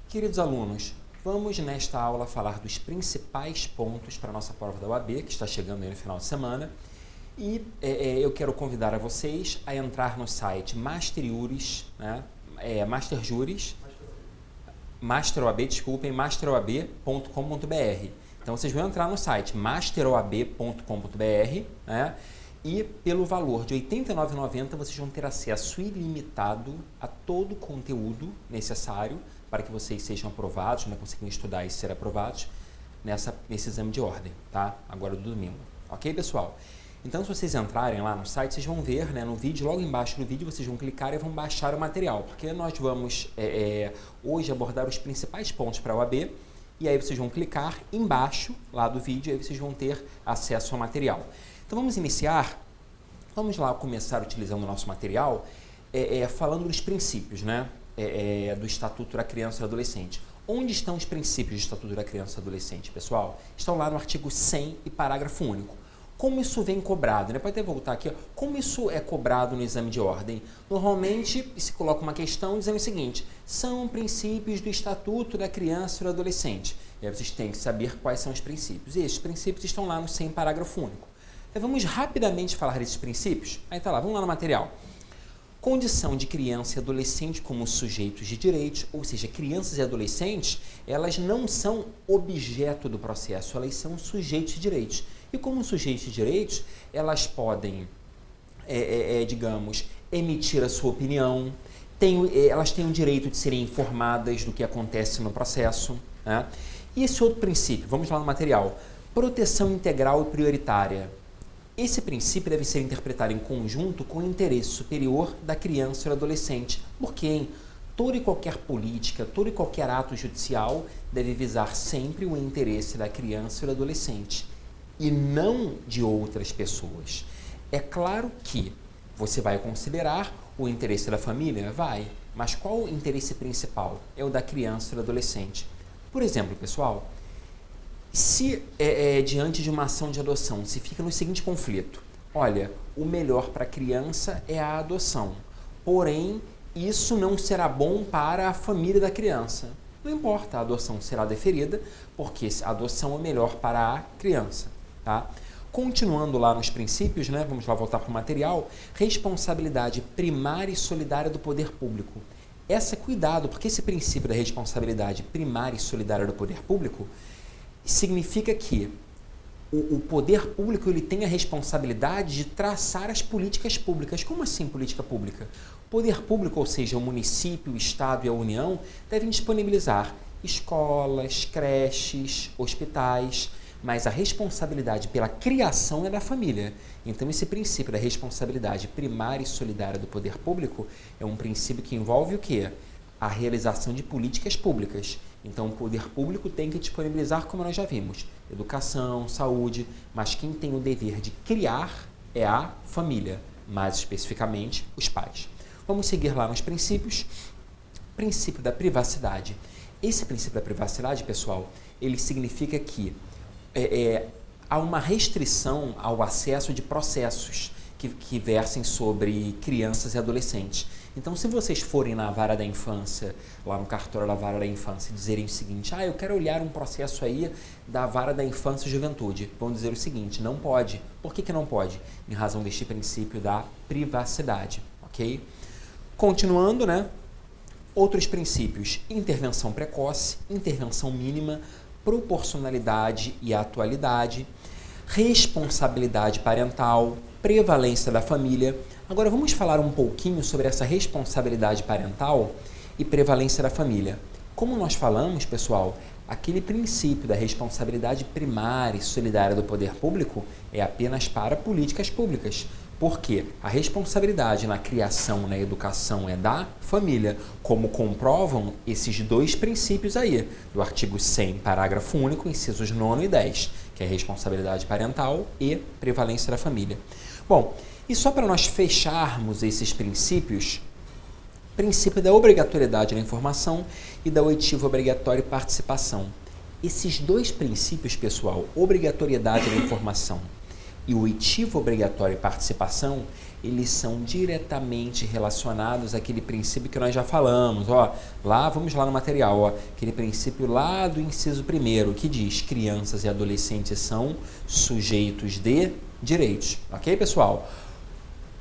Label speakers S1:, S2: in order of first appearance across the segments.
S1: Queridos alunos, vamos nesta aula falar dos principais pontos para a nossa prova da OAB, que está chegando aí no final de semana. E eu quero convidar a vocês a entrar no site masteroab.com.br, Então vocês vão entrar no site masteroab.com.br, né? E pelo valor de R$ 89,90 vocês vão ter acesso ilimitado a todo o conteúdo necessário para que vocês sejam aprovados, né, conseguirem estudar e ser aprovados nesse exame de ordem, tá? Agora do domingo. Ok, pessoal? Então, se vocês entrarem lá no site, vocês vão ver, né, no vídeo, logo embaixo do vídeo, vocês vão clicar e vão baixar o material, porque nós vamos hoje abordar os principais pontos para a OAB, e aí vocês vão clicar embaixo lá do vídeo e aí vocês vão ter acesso ao material. Então, vamos iniciar, vamos lá começar utilizando o nosso material, falando dos princípios, né, do Estatuto da Criança e do Adolescente. Onde estão os princípios do Estatuto da Criança e do Adolescente, pessoal? Estão lá no artigo 100 e parágrafo único. Como isso vem cobrado, né? Pode até voltar aqui, ó. Como isso é cobrado no exame de ordem? Normalmente se coloca uma questão dizendo o seguinte: são princípios do Estatuto da Criança e do Adolescente. E aí vocês têm que saber quais são os princípios. E esses princípios estão lá no 100 parágrafo único. Então, vamos rapidamente falar desses princípios? Aí tá lá, vamos lá no material. Condição de criança e adolescente como sujeitos de direitos, ou seja, crianças e adolescentes, elas não são objeto do processo, elas são sujeitos de direitos. E como sujeitos de direitos, elas podem, digamos, emitir a sua opinião, elas têm o direito de serem informadas do que acontece no processo, né? E esse outro princípio, vamos lá no material, proteção integral e prioritária. Esse princípio deve ser interpretado em conjunto com o interesse superior da criança e do adolescente, porque toda e qualquer política, todo e qualquer ato judicial deve visar sempre o interesse da criança e do adolescente, e não de outras pessoas. É claro que você vai considerar o interesse da família? Vai, mas qual o interesse principal? É o da criança e do adolescente. Por exemplo, pessoal, se diante de uma ação de adoção, se fica no seguinte conflito: olha, o melhor para a criança é a adoção, porém, isso não será bom para a família da criança. Não importa, a adoção será deferida, porque a adoção é melhor para a criança, tá? Continuando lá nos princípios, né, vamos lá voltar para o material, responsabilidade primária e solidária do poder público. Cuidado, porque esse princípio da responsabilidade primária e solidária do poder público significa que o poder público ele tem a responsabilidade de traçar as políticas públicas. Como assim política pública? O poder público, ou seja, o município, o estado e a União, devem disponibilizar escolas, creches, hospitais, mas a responsabilidade pela criação é da família. Então, esse princípio da responsabilidade primária e solidária do poder público é um princípio que envolve o quê? A realização de políticas públicas. Então, o poder público tem que disponibilizar, como nós já vimos, educação, saúde, mas quem tem o dever de criar é a família, mais especificamente os pais. Vamos seguir lá nos princípios. Princípio da privacidade. Esse princípio da privacidade, pessoal, ele significa que há uma restrição ao acesso de processos que versem sobre crianças e adolescentes. Então, se vocês forem na vara da infância, lá no cartório da vara da infância, e dizerem o seguinte: eu quero olhar um processo aí da vara da infância e juventude, vão dizer o seguinte: não pode. Por que não pode? Em razão deste princípio da privacidade, ok? Continuando, né? Outros princípios: intervenção precoce, intervenção mínima, proporcionalidade e atualidade, responsabilidade parental, prevalência da família. Agora vamos falar um pouquinho sobre essa responsabilidade parental e prevalência da família. Como nós falamos, pessoal, aquele princípio da responsabilidade primária e solidária do poder público é apenas para políticas públicas. Porque a responsabilidade na criação, na educação é da família, como comprovam esses dois princípios aí, do artigo 100, parágrafo único, incisos 9 e 10, que é responsabilidade parental e prevalência da família. Bom, e só para nós fecharmos esses princípios, princípio da obrigatoriedade da informação e da oitiva obrigatória participação. Esses dois princípios, pessoal, obrigatoriedade da informação e oitiva obrigatória participação, eles são diretamente relacionados àquele princípio que nós já falamos. Ó, lá, vamos lá no material, ó, aquele princípio lá do inciso 1º, que diz: crianças e adolescentes são sujeitos de direitos. Ok, pessoal?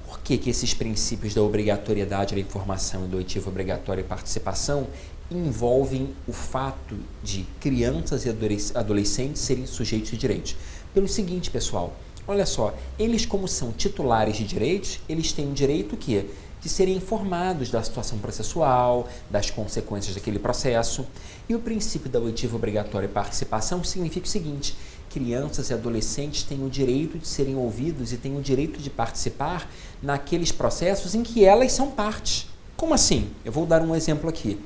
S1: Por que esses princípios da obrigatoriedade da informação e do oitivo obrigatório e participação envolvem o fato de crianças e adolescentes serem sujeitos de direitos? Pelo seguinte, pessoal, olha só, eles, como são titulares de direitos, eles têm o direito que de serem informados da situação processual, das consequências daquele processo. E o princípio da oitiva obrigatória e participação significa o seguinte: crianças e adolescentes têm o direito de serem ouvidos e têm o direito de participar naqueles processos em que elas são parte. Como assim? Eu vou dar um exemplo aqui.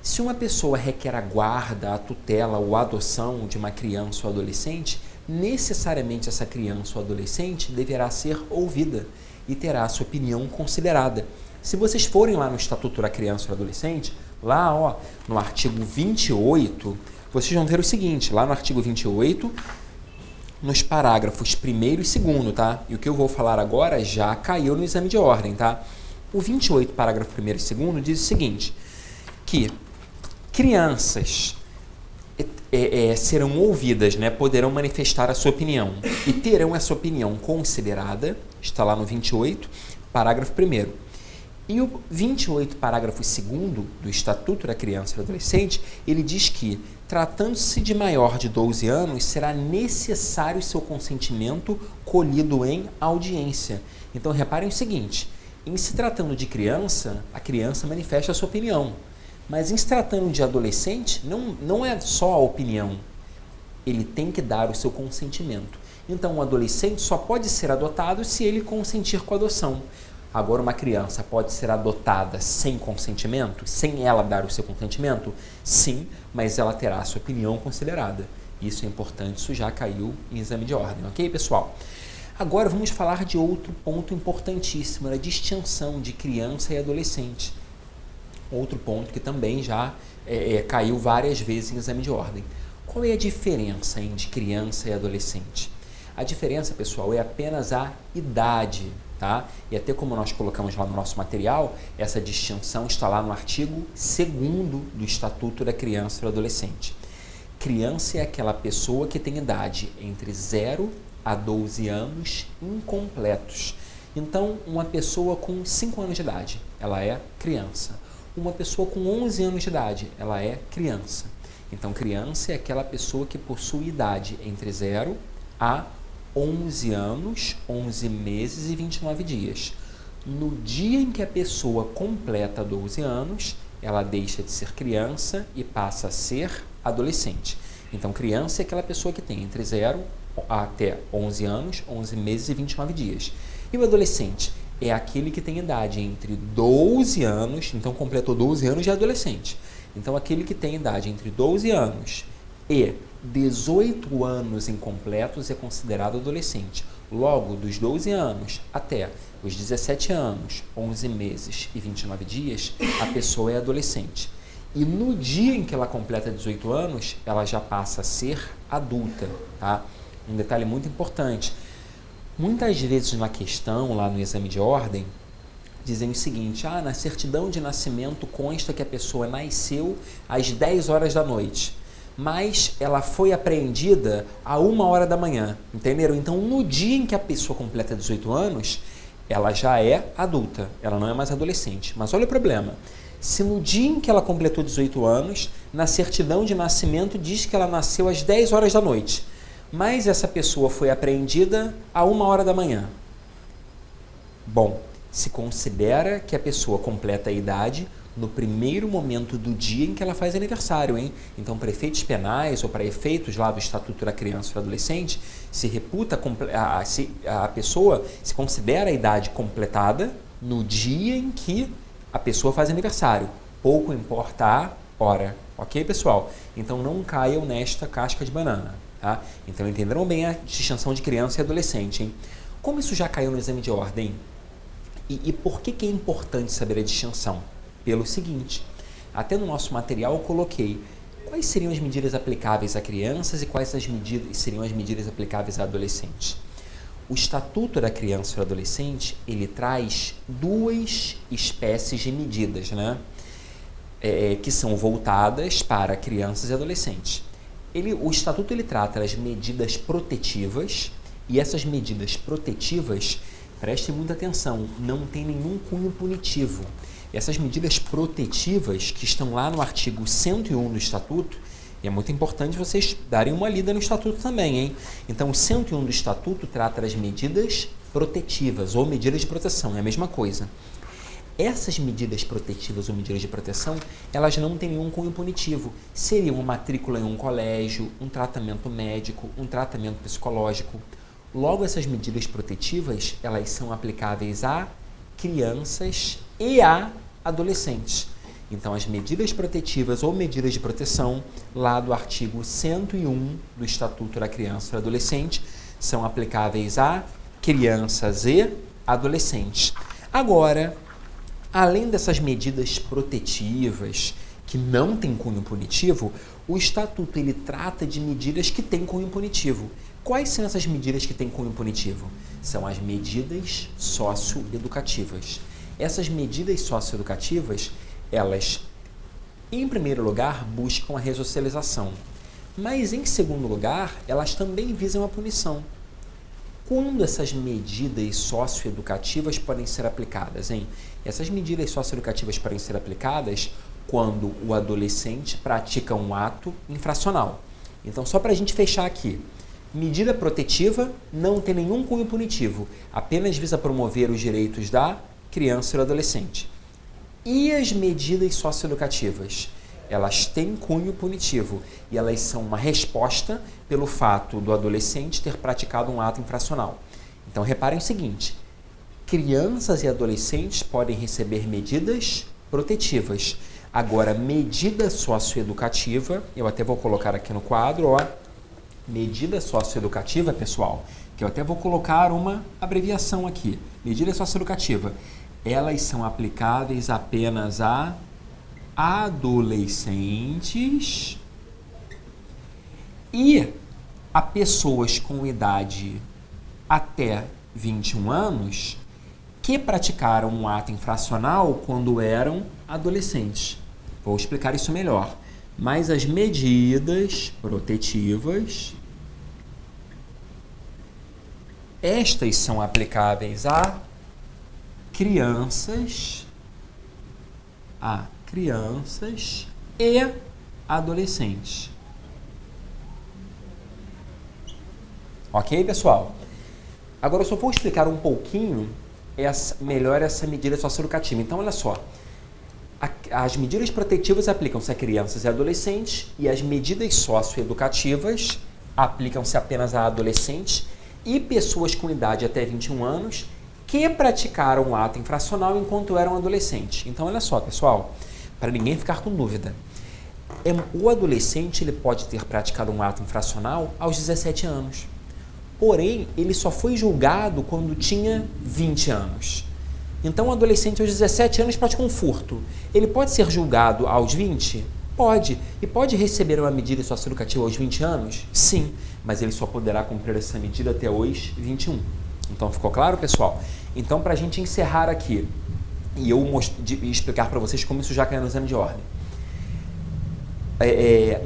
S1: Se uma pessoa requer a guarda, a tutela ou a adoção de uma criança ou adolescente, necessariamente essa criança ou adolescente deverá ser ouvida e terá a sua opinião considerada. Se vocês forem lá no Estatuto da Criança e Adolescente, lá ó, no artigo 28, vocês vão ver o seguinte: lá no artigo 28, nos parágrafos 1º e 2º, tá? E o que eu vou falar agora já caiu no exame de ordem, tá? O 28, parágrafo 1º e 2º, diz o seguinte: que crianças serão ouvidas, né, poderão manifestar a sua opinião e terão essa opinião considerada, está lá no 28, parágrafo 1º. E o 28, parágrafo 2º do Estatuto da Criança e do Adolescente, ele diz que, tratando-se de maior de 12 anos, será necessário seu consentimento colhido em audiência. Então, reparem o seguinte: em se tratando de criança, a criança manifesta a sua opinião. Mas em se tratando de adolescente, não é só a opinião, ele tem que dar o seu consentimento. Então, um adolescente só pode ser adotado se ele consentir com a adoção. Agora, uma criança pode ser adotada sem consentimento, sem ela dar o seu consentimento? Sim, mas ela terá a sua opinião considerada. Isso é importante, isso já caiu em exame de ordem, ok, pessoal? Agora vamos falar de outro ponto importantíssimo, a distinção de criança e adolescente. Outro ponto que também já caiu várias vezes em exame de ordem. Qual é a diferença entre criança e adolescente? A diferença, pessoal, é apenas a idade, tá? E até como nós colocamos lá no nosso material, essa distinção está lá no artigo 2º do Estatuto da Criança e do Adolescente. Criança é aquela pessoa que tem idade entre 0 a 12 anos incompletos. Então, uma pessoa com 5 anos de idade, ela é criança. Uma pessoa com 11 anos de idade, ela é criança. Então, criança é aquela pessoa que possui idade entre 0 a 11 anos, 11 meses e 29 dias. No dia em que a pessoa completa 12 anos, ela deixa de ser criança e passa a ser adolescente. Então, criança é aquela pessoa que tem entre 0 até 11 anos, 11 meses e 29 dias. E o adolescente é aquele que tem idade entre 12 anos, então completou 12 anos de adolescente. Então, aquele que tem idade entre 12 anos e 18 anos incompletos é considerado adolescente. Logo, dos 12 anos até os 17 anos, 11 meses e 29 dias, a pessoa é adolescente. E no dia em que ela completa 18 anos, ela já passa a ser adulta, tá? Um detalhe muito importante. Muitas vezes na questão, lá no exame de ordem, dizem o seguinte: na certidão de nascimento consta que a pessoa nasceu às 10 horas da noite, mas ela foi apreendida a 1 hora da manhã, entenderam? Então, no dia em que a pessoa completa 18 anos, ela já é adulta, ela não é mais adolescente. Mas olha o problema: se no dia em que ela completou 18 anos, na certidão de nascimento diz que ela nasceu às 10 horas da noite, mas essa pessoa foi apreendida a 1 hora da manhã. Bom, se considera que a pessoa completa a idade no primeiro momento do dia em que ela faz aniversário, hein? Então, para efeitos penais ou para efeitos lá do Estatuto da Criança e do Adolescente, se reputa a pessoa se considera a idade completada no dia em que a pessoa faz aniversário. Pouco importa a hora, ok, pessoal? Então, não caiam nesta casca de banana. Tá? Então, entenderam bem a distinção de criança e adolescente, hein? Como isso já caiu no exame de ordem? E por que é importante saber a distinção? Pelo seguinte: até no nosso material eu coloquei quais seriam as medidas aplicáveis a crianças e quais seriam as medidas aplicáveis a adolescentes. o Estatuto da Criança e do Adolescente, ele traz duas espécies de medidas, né? Que são voltadas para crianças e adolescentes. O Estatuto ele trata das medidas protetivas, e essas medidas protetivas, prestem muita atenção, não tem nenhum cunho punitivo. Essas medidas protetivas que estão lá no artigo 101 do Estatuto, e é muito importante vocês darem uma lida no Estatuto também, hein? Então, o 101 do Estatuto trata das medidas protetivas ou medidas de proteção, é a mesma coisa. Essas medidas protetivas ou medidas de proteção, elas não têm nenhum cunho punitivo. Seria uma matrícula em um colégio, um tratamento médico, um tratamento psicológico. Logo, essas medidas protetivas, elas são aplicáveis a crianças e a adolescentes. Então, as medidas protetivas ou medidas de proteção, lá do artigo 101 do Estatuto da Criança e do Adolescente, são aplicáveis a crianças e adolescentes. Agora, além dessas medidas protetivas que não têm cunho punitivo, o Estatuto ele trata de medidas que têm cunho punitivo. Quais são essas medidas que têm cunho punitivo? São as medidas socioeducativas. Essas medidas socioeducativas, elas, em primeiro lugar, buscam a ressocialização. Mas, em segundo lugar, elas também visam a punição. Quando essas medidas socioeducativas podem ser aplicadas, hein? Essas medidas socioeducativas podem ser aplicadas quando o adolescente pratica um ato infracional. Então, só para a gente fechar aqui, medida protetiva não tem nenhum cunho punitivo, apenas visa promover os direitos da criança e do adolescente. E as medidas socioeducativas? Elas têm cunho punitivo e elas são uma resposta pelo fato do adolescente ter praticado um ato infracional. Então, reparem o seguinte, crianças e adolescentes podem receber medidas protetivas. Agora, medida socioeducativa, eu até vou colocar aqui no quadro, ó, medida socioeducativa, pessoal, que eu até vou colocar uma abreviação aqui. Medida socioeducativa, elas são aplicáveis apenas a adolescentes e a pessoas com idade até 21 anos que praticaram um ato infracional quando eram adolescentes. Vou explicar isso melhor. Mas as medidas protetivas, estas são aplicáveis a crianças e adolescentes. Ok, pessoal? Agora eu só vou explicar um pouquinho melhor essa medida socioeducativa. Então, olha só. As medidas protetivas aplicam-se a crianças e adolescentes e as medidas socioeducativas aplicam-se apenas a adolescentes e pessoas com idade até 21 anos que praticaram um ato infracional enquanto eram adolescentes. Então, olha só, pessoal, para ninguém ficar com dúvida. O adolescente ele pode ter praticado um ato infracional aos 17 anos. Porém, ele só foi julgado quando tinha 20 anos. Então, o adolescente aos 17 anos praticou um furto. Ele pode ser julgado aos 20? Pode. E pode receber uma medida socioeducativa aos 20 anos? Sim. Mas ele só poderá cumprir essa medida até os 21. Então, ficou claro, pessoal? Então, para a gente encerrar aqui e eu explicar para vocês como isso já caiu no exame de ordem.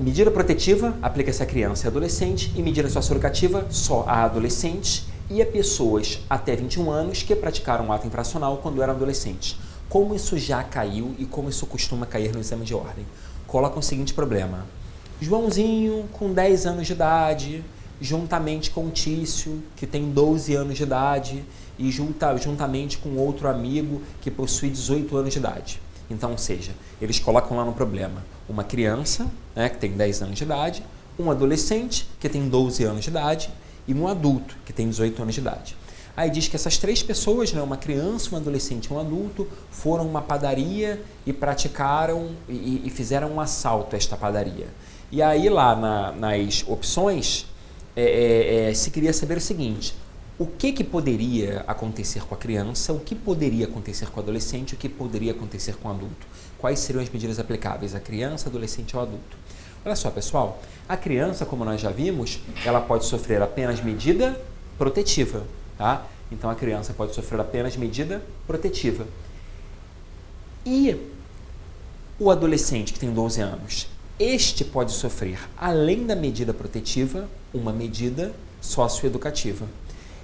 S1: Medida protetiva aplica-se a criança e adolescente e medida socioeducativa só a adolescentes e a pessoas até 21 anos que praticaram um ato infracional quando eram adolescentes. Como isso já caiu e como isso costuma cair no exame de ordem? Coloca o seguinte problema. Joãozinho, com 10 anos de idade, juntamente com Tício, que tem 12 anos de idade, e juntamente com outro amigo que possui 18 anos de idade. Então, ou seja, eles colocam lá no problema uma criança, né, que tem 10 anos de idade, um adolescente, que tem 12 anos de idade, e um adulto, que tem 18 anos de idade. Aí diz que essas três pessoas, né, uma criança, um adolescente e um adulto, foram a uma padaria e praticaram e fizeram um assalto a esta padaria. E aí lá nas opções se queria saber o seguinte, o que poderia acontecer com a criança, o que poderia acontecer com o adolescente, o que poderia acontecer com o adulto. Quais seriam as medidas aplicáveis à criança, adolescente ou adulto? Olha só, pessoal, a criança, como nós já vimos, ela pode sofrer apenas medida protetiva. tá? Então a criança pode sofrer apenas medida protetiva. E o adolescente que tem 12 anos, este pode sofrer, além da medida protetiva, uma medida socioeducativa.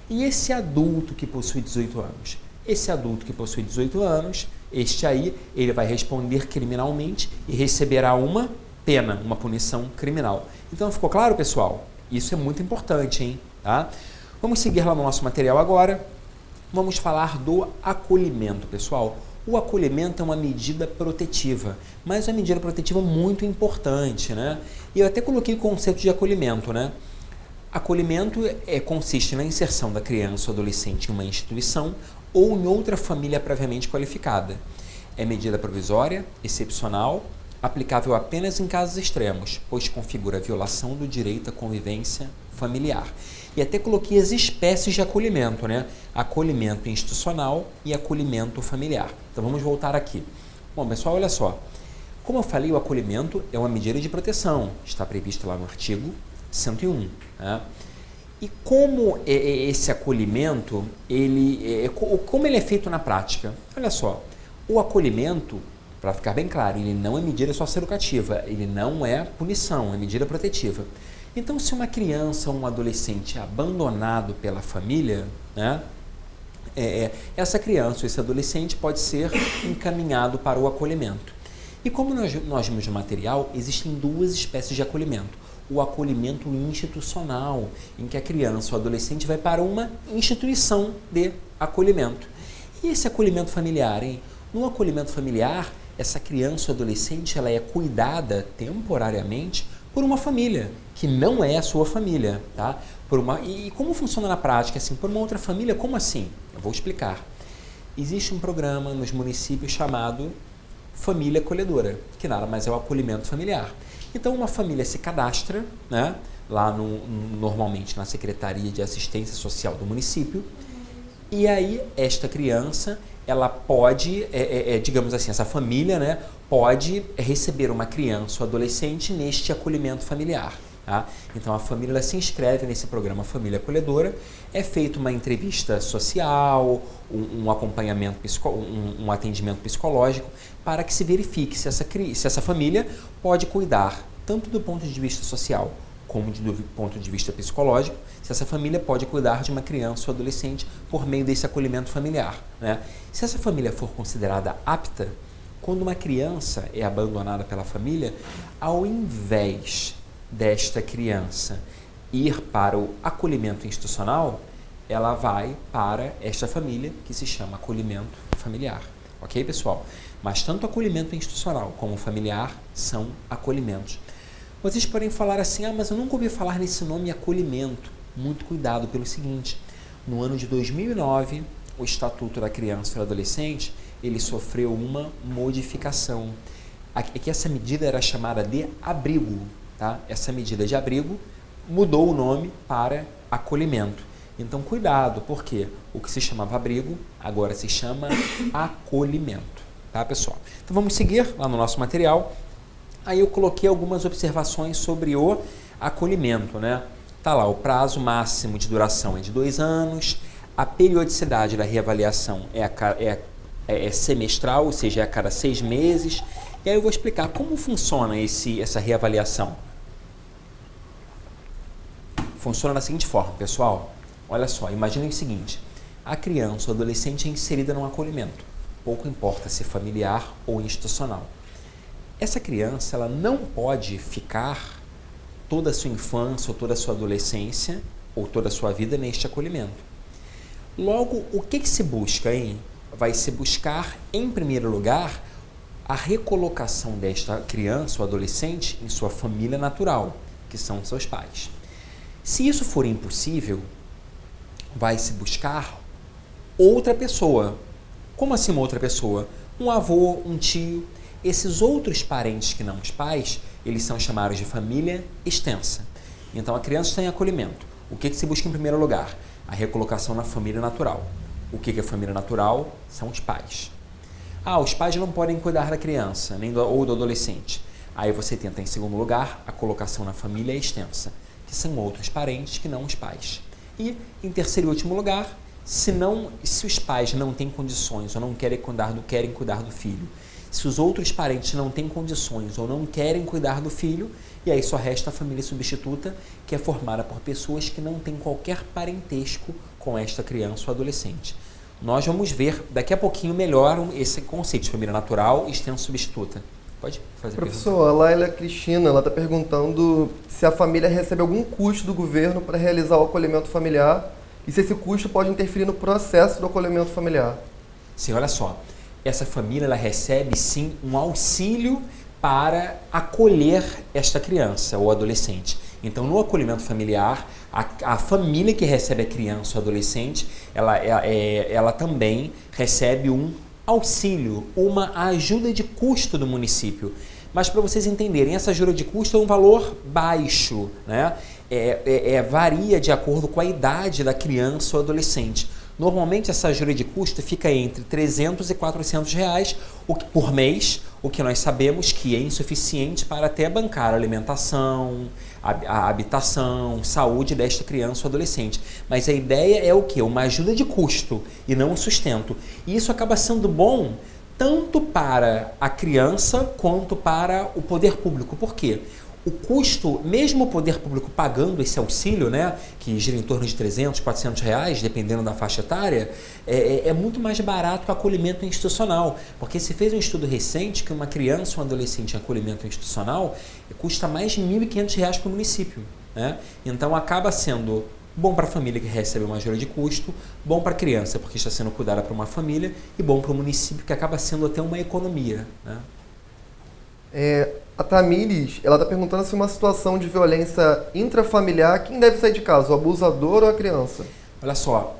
S1: E esse adulto que possui 18 anos? Esse adulto que possui 18 anos, este aí, ele vai responder criminalmente e receberá uma pena, uma punição criminal. Então ficou claro, pessoal? Isso é muito importante, hein? Tá? Vamos seguir lá no nosso material agora. Vamos falar do acolhimento, pessoal. O acolhimento é uma medida protetiva, mas é uma medida protetiva muito importante, né? E eu até coloquei o conceito de acolhimento, né? Acolhimento consiste na inserção da criança ou adolescente em uma instituição ou em outra família previamente qualificada. É medida provisória, excepcional, aplicável apenas em casos extremos, pois configura a violação do direito à convivência familiar. E até coloquei as espécies de acolhimento, né? Acolhimento institucional e acolhimento familiar. Então vamos voltar aqui. Bom, pessoal, olha só. Como eu falei, o acolhimento é uma medida de proteção. Está previsto lá no artigo 101. Né? E como esse acolhimento, como ele é feito na prática? Olha só, o acolhimento, para ficar bem claro, ele não é medida socioeducativa, ele não é punição, é medida protetiva. Então, se uma criança ou um adolescente é abandonado pela família, né, essa criança ou esse adolescente pode ser encaminhado para o acolhimento. E como nós vimos no material, existem duas espécies de acolhimento. O acolhimento institucional, em que a criança ou adolescente vai para uma instituição de acolhimento. E esse acolhimento familiar, hein? No acolhimento familiar, essa criança ou adolescente ela é cuidada temporariamente por uma família, que não é a sua família, tá? E como funciona na prática? Assim, por uma outra família, como assim? Eu vou explicar. Existe um programa nos municípios chamado Família Acolhedora, que nada mais é o acolhimento familiar. Então, uma família se cadastra, né, lá normalmente na Secretaria de Assistência Social do município, e aí esta criança, ela pode, digamos assim, essa família, né, pode receber uma criança ou adolescente neste acolhimento familiar. Tá? Então a família ela se inscreve nesse programa Família Acolhedora, é feita uma entrevista social, um acompanhamento, um atendimento psicológico para que se verifique se essa família pode cuidar tanto do ponto de vista social como do ponto de vista psicológico, se essa família pode cuidar de uma criança ou adolescente por meio desse acolhimento familiar. Né? Se essa família for considerada apta, quando uma criança é abandonada pela família, ao invés desta criança ir para o acolhimento institucional, ela vai para esta família que se chama acolhimento familiar. Ok, pessoal? Mas tanto acolhimento institucional como familiar são acolhimentos. Vocês podem falar assim, mas eu nunca ouvi falar nesse nome acolhimento. Muito cuidado pelo seguinte, no ano de 2009, o Estatuto da Criança e do Adolescente, ele sofreu uma modificação. Que essa medida era chamada de abrigo. Tá? Essa medida de abrigo mudou o nome para acolhimento. Então, cuidado, porque o que se chamava abrigo agora se chama acolhimento. Tá, pessoal? Então, vamos seguir lá no nosso material. Aí eu coloquei algumas observações sobre o acolhimento. Né? Tá lá, o prazo máximo de duração é de 2 anos, a periodicidade da reavaliação é semestral, ou seja, é a cada 6 meses. E aí eu vou explicar como funciona essa reavaliação. Funciona da seguinte forma, pessoal. Olha só, imaginem o seguinte. A criança ou adolescente é inserida num acolhimento. Pouco importa se familiar ou institucional. Essa criança ela não pode ficar toda a sua infância ou toda a sua adolescência ou toda a sua vida neste acolhimento. Logo, o que se busca, hein? Vai se buscar, em primeiro lugar, a recolocação desta criança ou adolescente em sua família natural, que são seus pais. Se isso for impossível, vai se buscar outra pessoa. Como assim uma outra pessoa? Um avô, um tio. Esses outros parentes que não os pais, eles são chamados de família extensa. Então a criança está em acolhimento. O que se busca em primeiro lugar? A recolocação na família natural. O que é família natural? São os pais. Os pais não podem cuidar da criança ou do adolescente. Aí você tenta, em segundo lugar, a colocação na família extensa, que são outros parentes que não os pais. E, em terceiro e último lugar, Se os pais não têm condições ou não querem cuidar do filho, se os outros parentes não têm condições ou não querem cuidar do filho, e aí só resta a família substituta, que é formada por pessoas que não têm qualquer parentesco com esta criança ou adolescente. Nós vamos ver daqui a pouquinho melhor esse conceito de família natural e extensa substituta. Pode fazer
S2: Professor, a Laila Cristina, ela está perguntando se a família recebe algum custo do governo para realizar o acolhimento familiar e se esse custo pode interferir no processo do acolhimento familiar.
S1: Sim, olha só. Essa família ela recebe sim um auxílio para acolher esta criança ou adolescente. Então, no acolhimento familiar, a família que recebe a criança ou adolescente, ela também recebe um auxílio, uma ajuda de custo do município. Mas para vocês entenderem, essa ajuda de custo é um valor baixo, né? Varia de acordo com a idade da criança ou adolescente. Normalmente essa ajuda de custo fica entre 300 e 400 reais por mês, o que nós sabemos que é insuficiente para até bancar a alimentação, a habitação, saúde desta criança ou adolescente. Mas a ideia é o quê? Uma ajuda de custo e não um sustento. E isso acaba sendo bom tanto para a criança quanto para o poder público. Por quê? O custo, mesmo o poder público pagando esse auxílio, né, que gira em torno de 300, 400 reais, dependendo da faixa etária, é muito mais barato que o acolhimento institucional. Porque se fez um estudo recente que uma criança ou um adolescente em acolhimento institucional custa mais de R$ 1.500 para o município, né? Então acaba sendo bom para a família que recebe uma ajuda de custo, bom para a criança porque está sendo cuidada por uma família e bom para o município que acaba sendo até uma economia, né?
S2: A Tamires, ela está perguntando se uma situação de violência intrafamiliar, quem deve sair de casa, o abusador ou a criança?
S1: Olha só,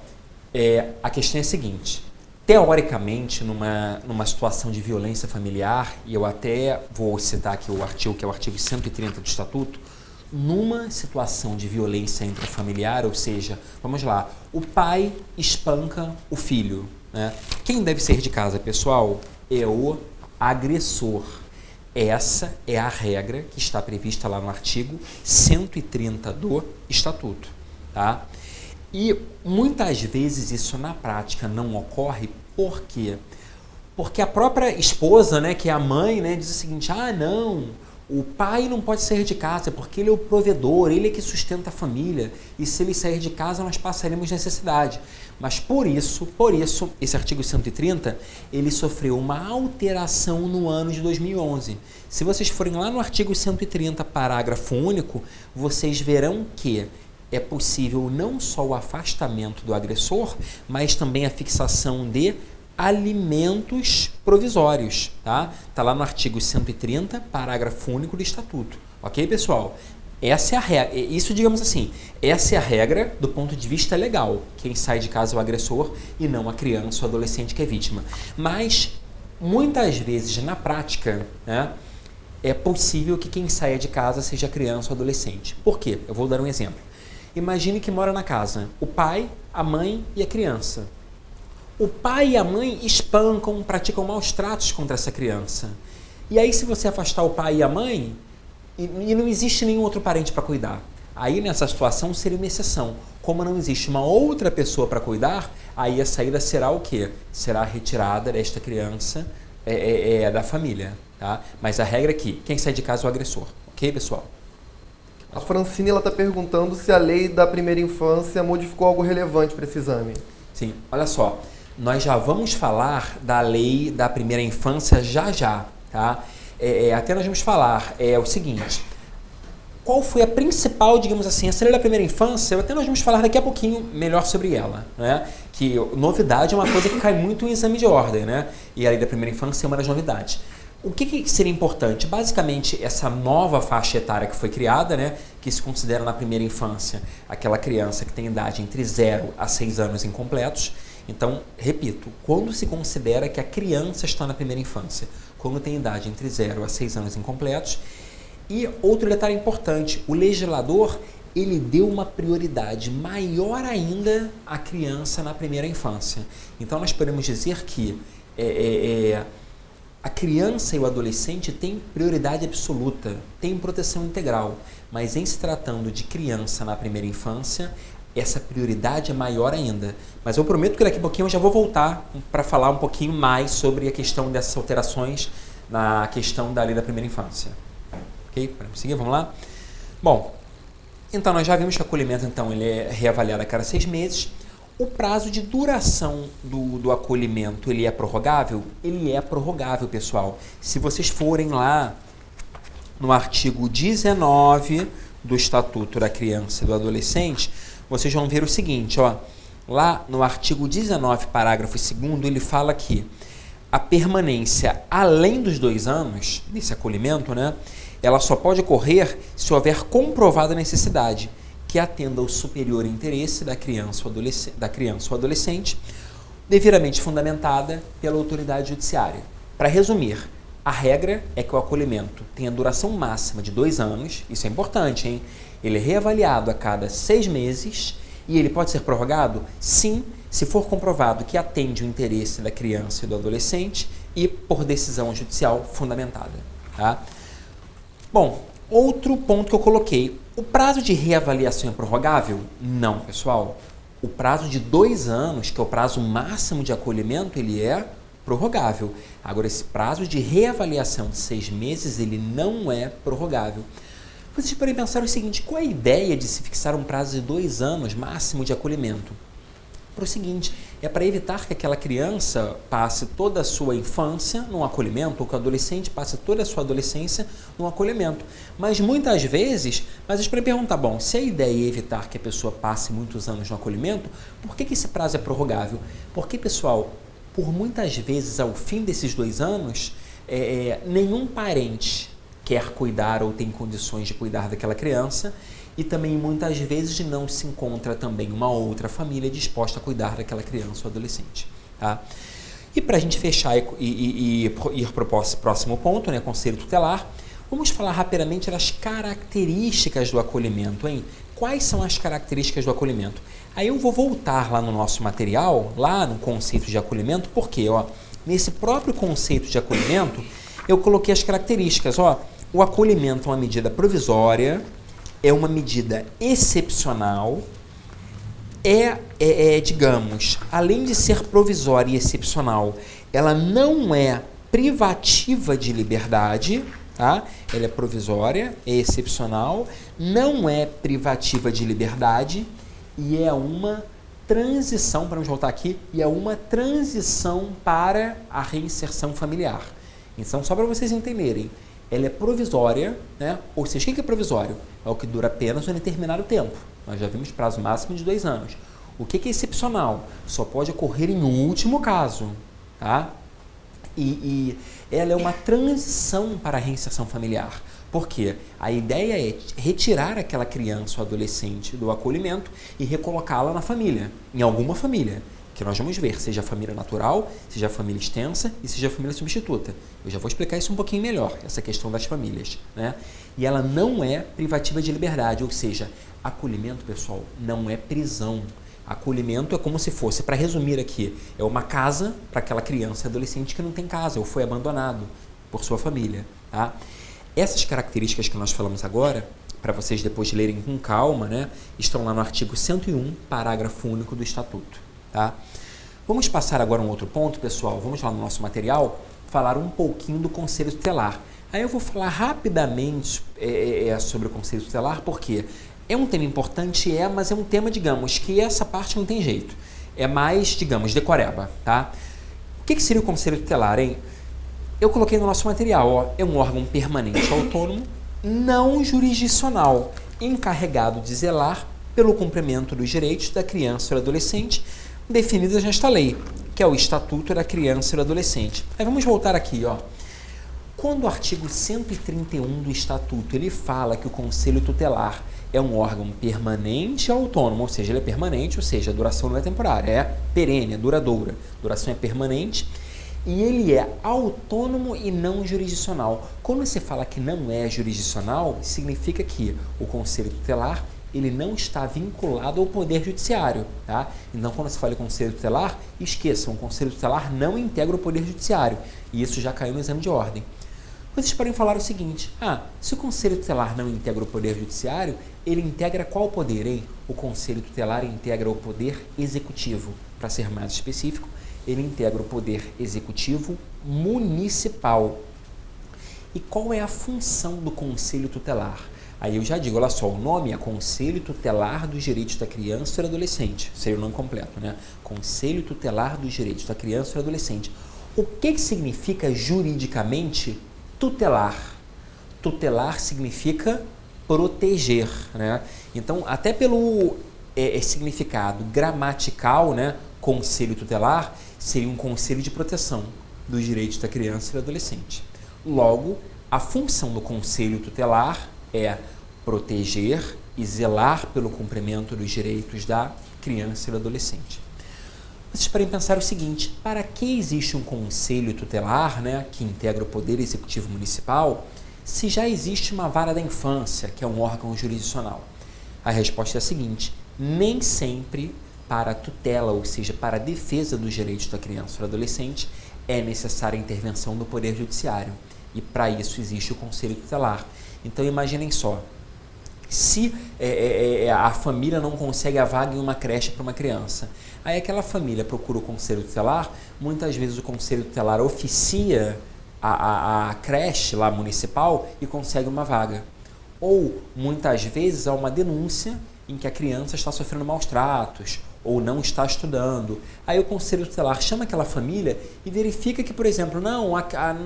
S1: a questão é a seguinte, teoricamente, numa situação de violência familiar, e eu até vou citar aqui o artigo, que é o artigo 130 do Estatuto, numa situação de violência intrafamiliar, ou seja, vamos lá, o pai espanca o filho, né? Quem deve sair de casa, pessoal, é o agressor. Essa é a regra que está prevista lá no artigo 130 do Estatuto, tá? E muitas vezes isso na prática não ocorre, por quê? Porque a própria esposa, né, que é a mãe, né, diz o seguinte, não, o pai não pode sair de casa porque ele é o provedor, ele é que sustenta a família e se ele sair de casa nós passaremos necessidade. Mas por isso, esse artigo 130, ele sofreu uma alteração no ano de 2011. Se vocês forem lá no artigo 130, parágrafo único, vocês verão que é possível não só o afastamento do agressor, mas também a fixação de alimentos provisórios, tá? Tá lá no artigo 130, parágrafo único do Estatuto. Ok, pessoal? Essa é a regra. Isso, digamos assim, essa é a regra do ponto de vista legal. Quem sai de casa é o agressor e não a criança ou adolescente que é vítima. Mas, muitas vezes, na prática, né, é possível que quem saia de casa seja criança ou adolescente. Por quê? Eu vou dar um exemplo. Imagine que mora na casa o pai, a mãe e a criança. O pai e a mãe espancam, praticam maus tratos contra essa criança. E aí, se você afastar o pai e a mãe, e não existe nenhum outro parente para cuidar, aí nessa situação seria uma exceção. Como não existe uma outra pessoa para cuidar, aí a saída será o quê? Será a retirada desta criança da família, tá? Mas a regra é que quem sai de casa é o agressor. Ok, pessoal?
S2: A Francine está perguntando se a lei da primeira infância modificou algo relevante para esse exame.
S1: Sim, olha só. Nós já vamos falar da lei da primeira infância já, tá? Até nós vamos falar o seguinte, qual foi a principal, digamos assim, essa lei da primeira infância, até nós vamos falar daqui a pouquinho melhor sobre ela, né? Que novidade é uma coisa que cai muito em exame de ordem, né? E a lei da primeira infância é uma das novidades. O que seria importante? Basicamente, essa nova faixa etária que foi criada, né, que se considera na primeira infância aquela criança que tem idade entre 0 a 6 anos incompletos. Então, repito, quando se considera que a criança está na primeira infância? Quando tem idade entre 0 a 6 anos incompletos. E outro detalhe importante, o legislador ele deu uma prioridade maior ainda à criança na primeira infância. Então, nós podemos dizer que a criança e o adolescente têm prioridade absoluta, têm proteção integral, mas em se tratando de criança na primeira infância, essa prioridade é maior ainda. Mas eu prometo que daqui a pouquinho eu já vou voltar para falar um pouquinho mais sobre a questão dessas alterações na questão da lei da primeira infância. Ok? Para seguir, vamos lá? Bom, então nós já vimos que o acolhimento então, ele é reavaliado a cada 6 meses. O prazo de duração do acolhimento, ele é prorrogável? Ele é prorrogável, pessoal. Se vocês forem lá no artigo 19 do Estatuto da Criança e do Adolescente, vocês vão ver o seguinte, ó, lá no artigo 19, parágrafo 2º, ele fala que a permanência além dos 2 anos, nesse acolhimento, né, ela só pode ocorrer se houver comprovada necessidade que atenda ao superior interesse da criança ou adolescente, devidamente fundamentada pela autoridade judiciária. Para resumir, a regra é que o acolhimento tenha duração máxima de 2 anos, isso é importante, hein? Ele é reavaliado a cada 6 meses e ele pode ser prorrogado? Sim, se for comprovado que atende o interesse da criança e do adolescente e por decisão judicial fundamentada. Tá? Bom, outro ponto que eu coloquei, o prazo de reavaliação é prorrogável? Não, pessoal. O prazo de 2 anos, que é o prazo máximo de acolhimento, ele é prorrogável. Agora, esse prazo de reavaliação de 6 meses, ele não é prorrogável. Vocês podem pensar o seguinte, qual é a ideia de se fixar um prazo de 2 anos máximo de acolhimento? Para o seguinte, é para evitar que aquela criança passe toda a sua infância num acolhimento, ou que o adolescente passe toda a sua adolescência num acolhimento. Mas muitas vezes, vocês podem perguntar, bom, se a ideia é evitar que a pessoa passe muitos anos no acolhimento, por que esse prazo é prorrogável? Porque, pessoal, por muitas vezes, ao fim desses 2 anos, nenhum parente quer cuidar ou tem condições de cuidar daquela criança e também muitas vezes não se encontra também uma outra família disposta a cuidar daquela criança ou adolescente. Tá? E para a gente fechar e ir para o próximo ponto, né, conselho tutelar, vamos falar rapidamente das características do acolhimento. Hein? Quais são as características do acolhimento? Aí eu vou voltar lá no nosso material, lá no conceito de acolhimento, porque nesse próprio conceito de acolhimento, eu coloquei as características. O acolhimento é uma medida provisória, é uma medida excepcional, digamos, além de ser provisória e excepcional, ela não é privativa de liberdade, tá? Ela é provisória, é excepcional, não é privativa de liberdade e é uma transição, vamos voltar aqui, e é uma transição para a reinserção familiar. Então, só para vocês entenderem, ela é provisória, né? Ou seja, o que é provisório? É o que dura apenas um determinado tempo. Nós já vimos prazo máximo de 2 anos. O que é excepcional? Só pode ocorrer em último caso. Tá? E ela é uma transição para a reinserção familiar. Por quê? A ideia é retirar aquela criança ou adolescente do acolhimento e recolocá-la na família, em alguma família. Que nós vamos ver, seja a família natural, seja a família extensa e seja a família substituta. Eu já vou explicar isso um pouquinho melhor, essa questão das famílias. Né? E ela não é privativa de liberdade, ou seja, acolhimento, pessoal, não é prisão. Acolhimento é como se fosse, para resumir aqui, é uma casa para aquela criança e adolescente que não tem casa ou foi abandonado por sua família. Tá? Essas características que nós falamos agora, para vocês depois lerem com calma, né, estão lá no artigo 101, parágrafo único do Estatuto. Tá? Vamos passar agora a um outro ponto, pessoal. Vamos lá no nosso material falar um pouquinho do Conselho Tutelar. Aí eu vou falar rapidamente sobre o Conselho Tutelar, porque é um tema importante, mas é um tema, digamos, que essa parte não tem jeito. É mais, digamos, decoreba. Tá? O que seria o Conselho Tutelar, hein? Eu coloquei no nosso material, é um órgão permanente autônomo, não jurisdicional, encarregado de zelar pelo cumprimento dos direitos da criança ou do adolescente, definidas nesta lei, que é o Estatuto da Criança e do Adolescente. Aí vamos voltar aqui, Quando o artigo 131 do Estatuto ele fala que o Conselho Tutelar é um órgão permanente e autônomo, ou seja, ele é permanente, ou seja, a duração não é temporária, é perene, é duradoura, a duração é permanente e ele é autônomo e não jurisdicional. Quando você fala que não é jurisdicional, significa que o Conselho Tutelar ele não está vinculado ao Poder Judiciário. Tá? Então, quando se fala em Conselho Tutelar, esqueçam, o Conselho Tutelar não integra o Poder Judiciário. E isso já caiu no exame de ordem. Vocês podem falar o seguinte: se o Conselho Tutelar não integra o Poder Judiciário, ele integra qual poder, hein? O Conselho Tutelar integra o Poder Executivo. Para ser mais específico, ele integra o Poder Executivo Municipal. E qual é a função do Conselho Tutelar? Aí eu já digo, olha só, o nome é Conselho Tutelar dos Direitos da Criança e do Adolescente. Seria o nome completo, né? Conselho Tutelar dos Direitos da Criança e do Adolescente. O que significa juridicamente tutelar? Tutelar significa proteger, né? Então, até pelo significado gramatical, né? Conselho Tutelar seria um conselho de proteção dos direitos da criança e do adolescente. Logo, a função do Conselho Tutelar é proteger e zelar pelo cumprimento dos direitos da criança e do adolescente. Vocês podem pensar o seguinte: para que existe um Conselho Tutelar, né, que integra o Poder Executivo Municipal, se já existe uma vara da infância, que é um órgão jurisdicional? A resposta é a seguinte: nem sempre para a tutela, ou seja, para a defesa dos direitos da criança e do adolescente, é necessária a intervenção do Poder Judiciário. E para isso existe o Conselho Tutelar. Então imaginem só, se a família não consegue a vaga em uma creche para uma criança, aí aquela família procura o Conselho Tutelar, muitas vezes o Conselho Tutelar oficia a creche lá municipal e consegue uma vaga. Ou muitas vezes há uma denúncia em que a criança está sofrendo maus tratos ou não está estudando. Aí o Conselho Tutelar chama aquela família e verifica que, por exemplo, não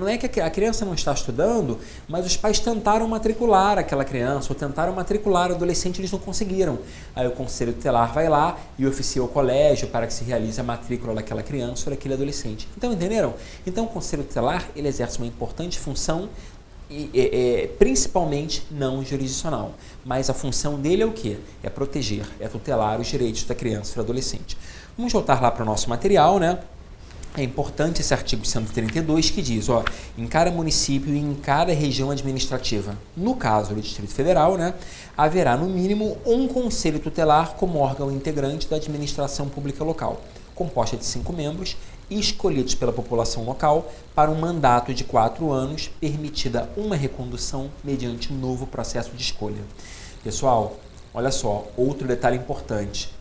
S1: é que a criança não está estudando, mas os pais tentaram matricular aquela criança ou tentaram matricular o adolescente e eles não conseguiram. Aí o Conselho Tutelar vai lá e oficia o colégio para que se realize a matrícula daquela criança ou daquele adolescente. Então, entenderam? Então o Conselho Tutelar ele exerce uma importante função, principalmente não jurisdicional, mas a função dele é o quê? É proteger, é tutelar os direitos da criança e do adolescente. Vamos voltar lá para o nosso material, né? É importante esse artigo 132 que diz, em cada município e em cada região administrativa, no caso do Distrito Federal, né, haverá no mínimo um conselho tutelar como órgão integrante da administração pública local, composta de 5 membros, escolhidos pela população local para um mandato de 4 anos, permitida uma recondução mediante um novo processo de escolha. Pessoal, olha só, outro detalhe importante.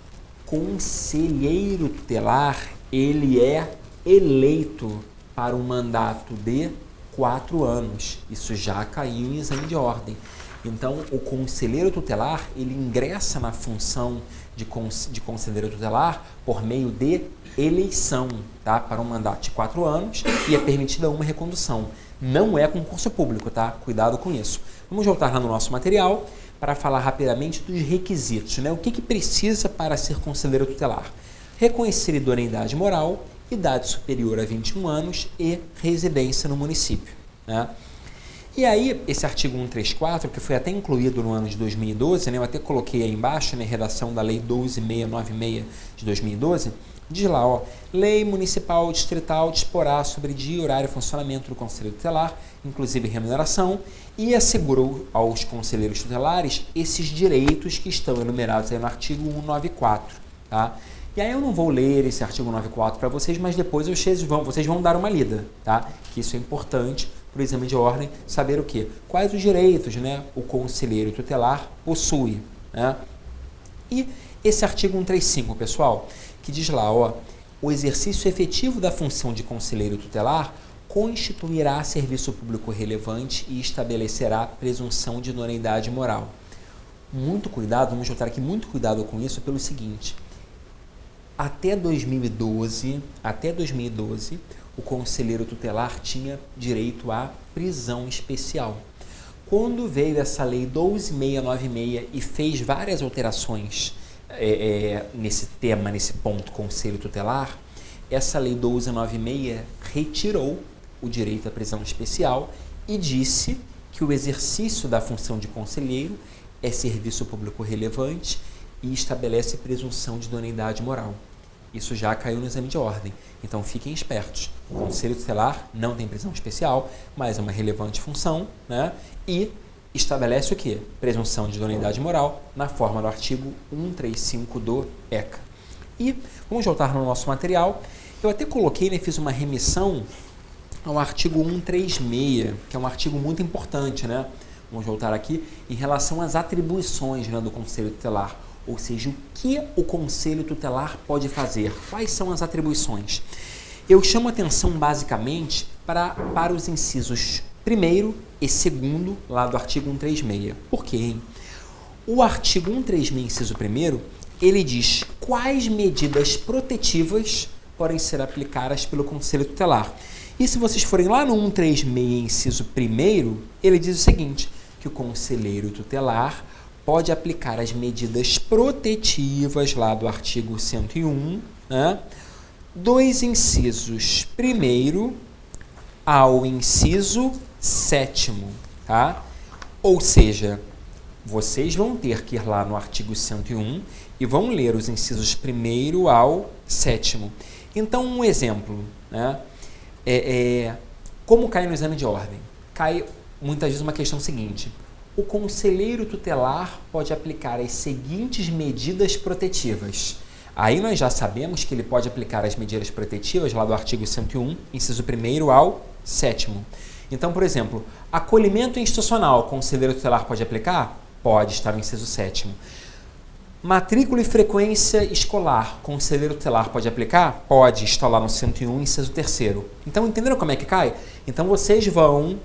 S1: Conselheiro tutelar, ele é eleito para um mandato de 4 anos. Isso já caiu em exame de ordem. Então, o conselheiro tutelar, ele ingressa na função de conselheiro tutelar por meio de eleição, tá? Para um mandato de 4 anos e é permitida uma recondução. Não é concurso público, tá? Cuidado com isso. Vamos voltar lá no nosso material para falar rapidamente dos requisitos, né? O que precisa para ser conselheiro tutelar? Reconhecer idoneidade moral, idade superior a 21 anos e residência no município, né? E aí, esse artigo 134, que foi até incluído no ano de 2012, né, eu até coloquei aí embaixo, né, redação da Lei 12.696 de 2012, diz lá, Lei Municipal Distrital disporá sobre dia, horário e funcionamento do Conselho Tutelar, inclusive remuneração, e assegurou aos conselheiros tutelares esses direitos que estão enumerados aí no artigo 194, tá? E aí eu não vou ler esse artigo 194 para vocês, mas depois vocês vão dar uma lida, tá? Que isso é importante para o exame de ordem, saber o quê? Quais os direitos, né, o conselheiro tutelar possui, né? E esse artigo 135, pessoal, que diz lá, o exercício efetivo da função de conselheiro tutelar constituirá serviço público relevante e estabelecerá presunção de idoneidade moral. Muito cuidado, vamos botar aqui muito cuidado com isso pelo seguinte: até 2012, o conselheiro tutelar tinha direito à prisão especial. Quando veio essa lei 12.696 e fez várias alterações nesse tema, nesse ponto, conselho tutelar, essa lei 12.696 retirou o direito à prisão especial e disse que o exercício da função de conselheiro é serviço público relevante e estabelece presunção de idoneidade moral. Isso já caiu no exame de ordem. Então fiquem espertos. O Conselho Tutelar não tem prisão especial, mas é uma relevante função, né? E estabelece o quê? Presunção de idoneidade moral na forma do artigo 135 do ECA. E vamos voltar no nosso material. Eu até coloquei, né, fiz uma remissão ao artigo 136, que é um artigo muito importante, né? Vamos voltar aqui, em relação às atribuições, né, do Conselho Tutelar. Ou seja, o que o Conselho Tutelar pode fazer? Quais são as atribuições? Eu chamo atenção basicamente para os incisos 1º e 2º lá do artigo 136. Por quê, hein? O artigo 136, inciso 1º, ele diz quais medidas protetivas podem ser aplicadas pelo Conselho Tutelar. E se vocês forem lá no 136, inciso 1º, ele diz o seguinte, que o Conselheiro Tutelar pode aplicar as medidas protetivas lá do artigo 101, né, dos incisos 1º ao inciso 7º, tá? Ou seja, vocês vão ter que ir lá no artigo 101 e vão ler os incisos 1º ao 7º. Então, um exemplo, né? Como cai no exame de ordem? Cai muitas vezes uma questão seguinte: o conselheiro tutelar pode aplicar as seguintes medidas protetivas. Aí nós já sabemos que ele pode aplicar as medidas protetivas lá do artigo 101, inciso 1º ao 7º. Então, por exemplo, acolhimento institucional, o conselheiro tutelar pode aplicar? Pode, estar no inciso 7º. Matrícula e frequência escolar, conselheiro tutelar pode aplicar? Pode, está lá no 101, inciso 3º. Então, entenderam como é que cai? Então, vocês vão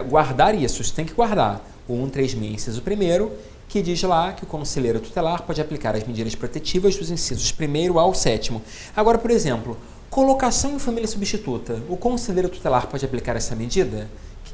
S1: guardar isso, vocês têm que guardar o 136, inciso 1º, que diz lá que o conselheiro tutelar pode aplicar as medidas protetivas dos incisos 1º ao 7º. Agora, por exemplo, colocação em família substituta, o conselheiro tutelar pode aplicar essa medida?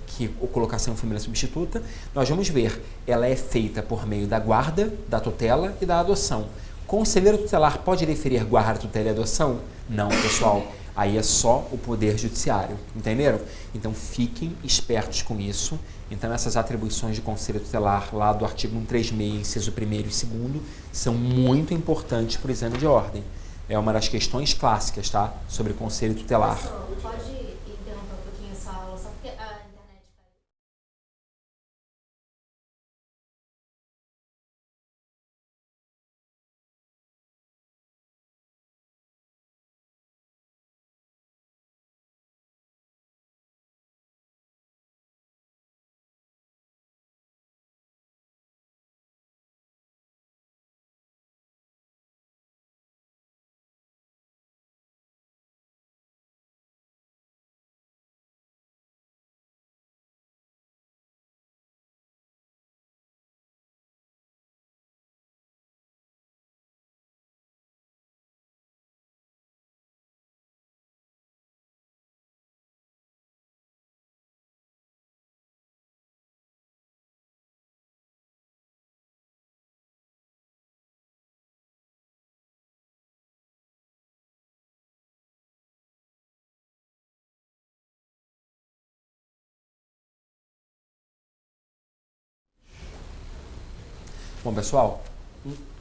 S1: Que a colocação em família substituta, nós vamos ver, ela é feita por meio da guarda, da tutela e da adoção. Conselheiro tutelar pode deferir guarda, tutela e adoção? Não, pessoal. Aí é só o Poder Judiciário, entenderam? Então fiquem espertos com isso. Então essas atribuições de Conselho Tutelar lá do artigo 136, inciso 1º e 2º, são muito importantes para o exame de ordem. É uma das questões clássicas, tá? Sobre Conselho Tutelar.
S3: Professor, pode interromper um pouquinho essa aula, só porque a internet caiu.
S1: Bom, pessoal,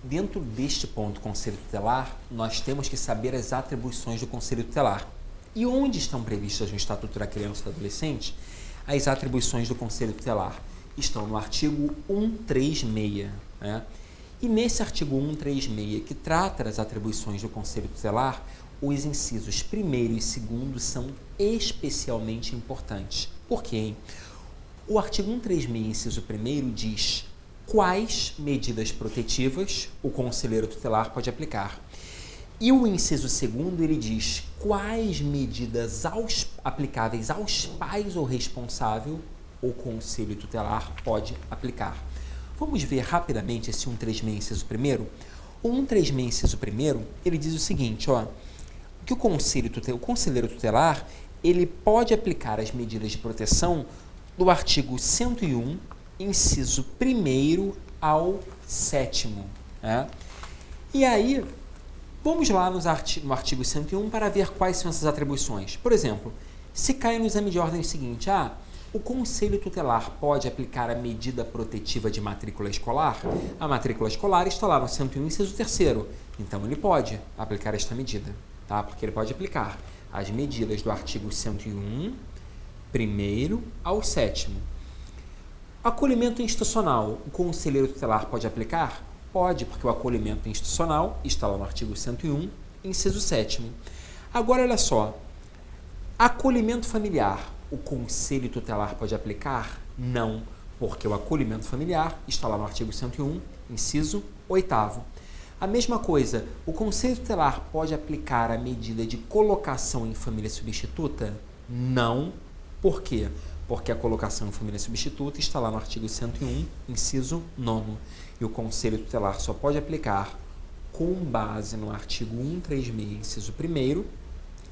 S1: dentro deste ponto, Conselho Tutelar, nós temos que saber as atribuições do Conselho Tutelar. E onde estão previstas no Estatuto da Criança e do Adolescente as atribuições do Conselho Tutelar? Estão no artigo 136, né? E nesse artigo 136, que trata das atribuições do Conselho Tutelar, os incisos 1º e 2º são especialmente importantes. Por quê, hein? O artigo 136, inciso 1º, diz quais medidas protetivas o conselheiro tutelar pode aplicar. E o inciso 2º, ele diz quais medidas aplicáveis aos pais ou responsável o conselho tutelar pode aplicar. Vamos ver rapidamente esse 136, inciso 1º. O 136, inciso 1º, ele diz o seguinte, ó, que o conselheiro tutelar, ele pode aplicar as medidas de proteção do artigo 101, inciso 1º ao 7º. Né? E aí, vamos lá no artigo 101 para ver quais são essas atribuições. Por exemplo, se cai no exame de ordem o seguinte, o Conselho Tutelar pode aplicar a medida protetiva de matrícula escolar? A matrícula escolar está lá no 101, inciso 3º. Então, ele pode aplicar esta medida, tá? Porque ele pode aplicar as medidas do artigo 101, 1º ao 7º. Acolhimento institucional, o conselheiro tutelar pode aplicar? Pode, porque o acolhimento institucional está lá no artigo 101, inciso 7º. Agora, olha só, Acolhimento familiar, o conselho tutelar pode aplicar? Não, porque o acolhimento familiar está lá no artigo 101, inciso 8º. A mesma coisa, o conselho tutelar pode aplicar a medida de colocação em família substituta? Não. Por quê? Porque a colocação em família substituta está lá no artigo 101, inciso 9º. E o conselho tutelar só pode aplicar com base no artigo 136, inciso 1º,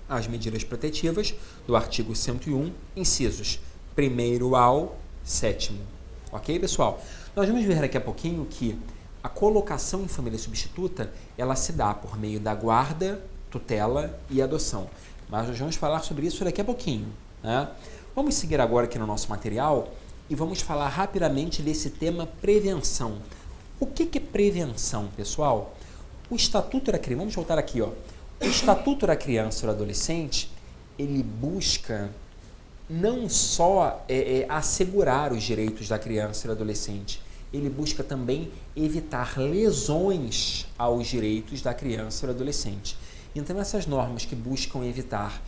S1: as medidas protetivas do artigo 101, incisos 1º ao 7º. Ok, pessoal? Nós vamos ver daqui a pouquinho que a colocação em família substituta, ela se dá por meio da guarda, tutela e adoção. Mas nós vamos falar sobre isso daqui a pouquinho, né? Vamos seguir agora aqui no nosso material e vamos falar rapidamente desse tema prevenção. O que é prevenção, pessoal? O Estatuto da Criança, vamos voltar aqui, ó. O Estatuto da Criança e do Adolescente, ele busca não só assegurar os direitos da criança e do adolescente, ele busca também evitar lesões aos direitos da criança e do adolescente. Então, essas normas que buscam evitar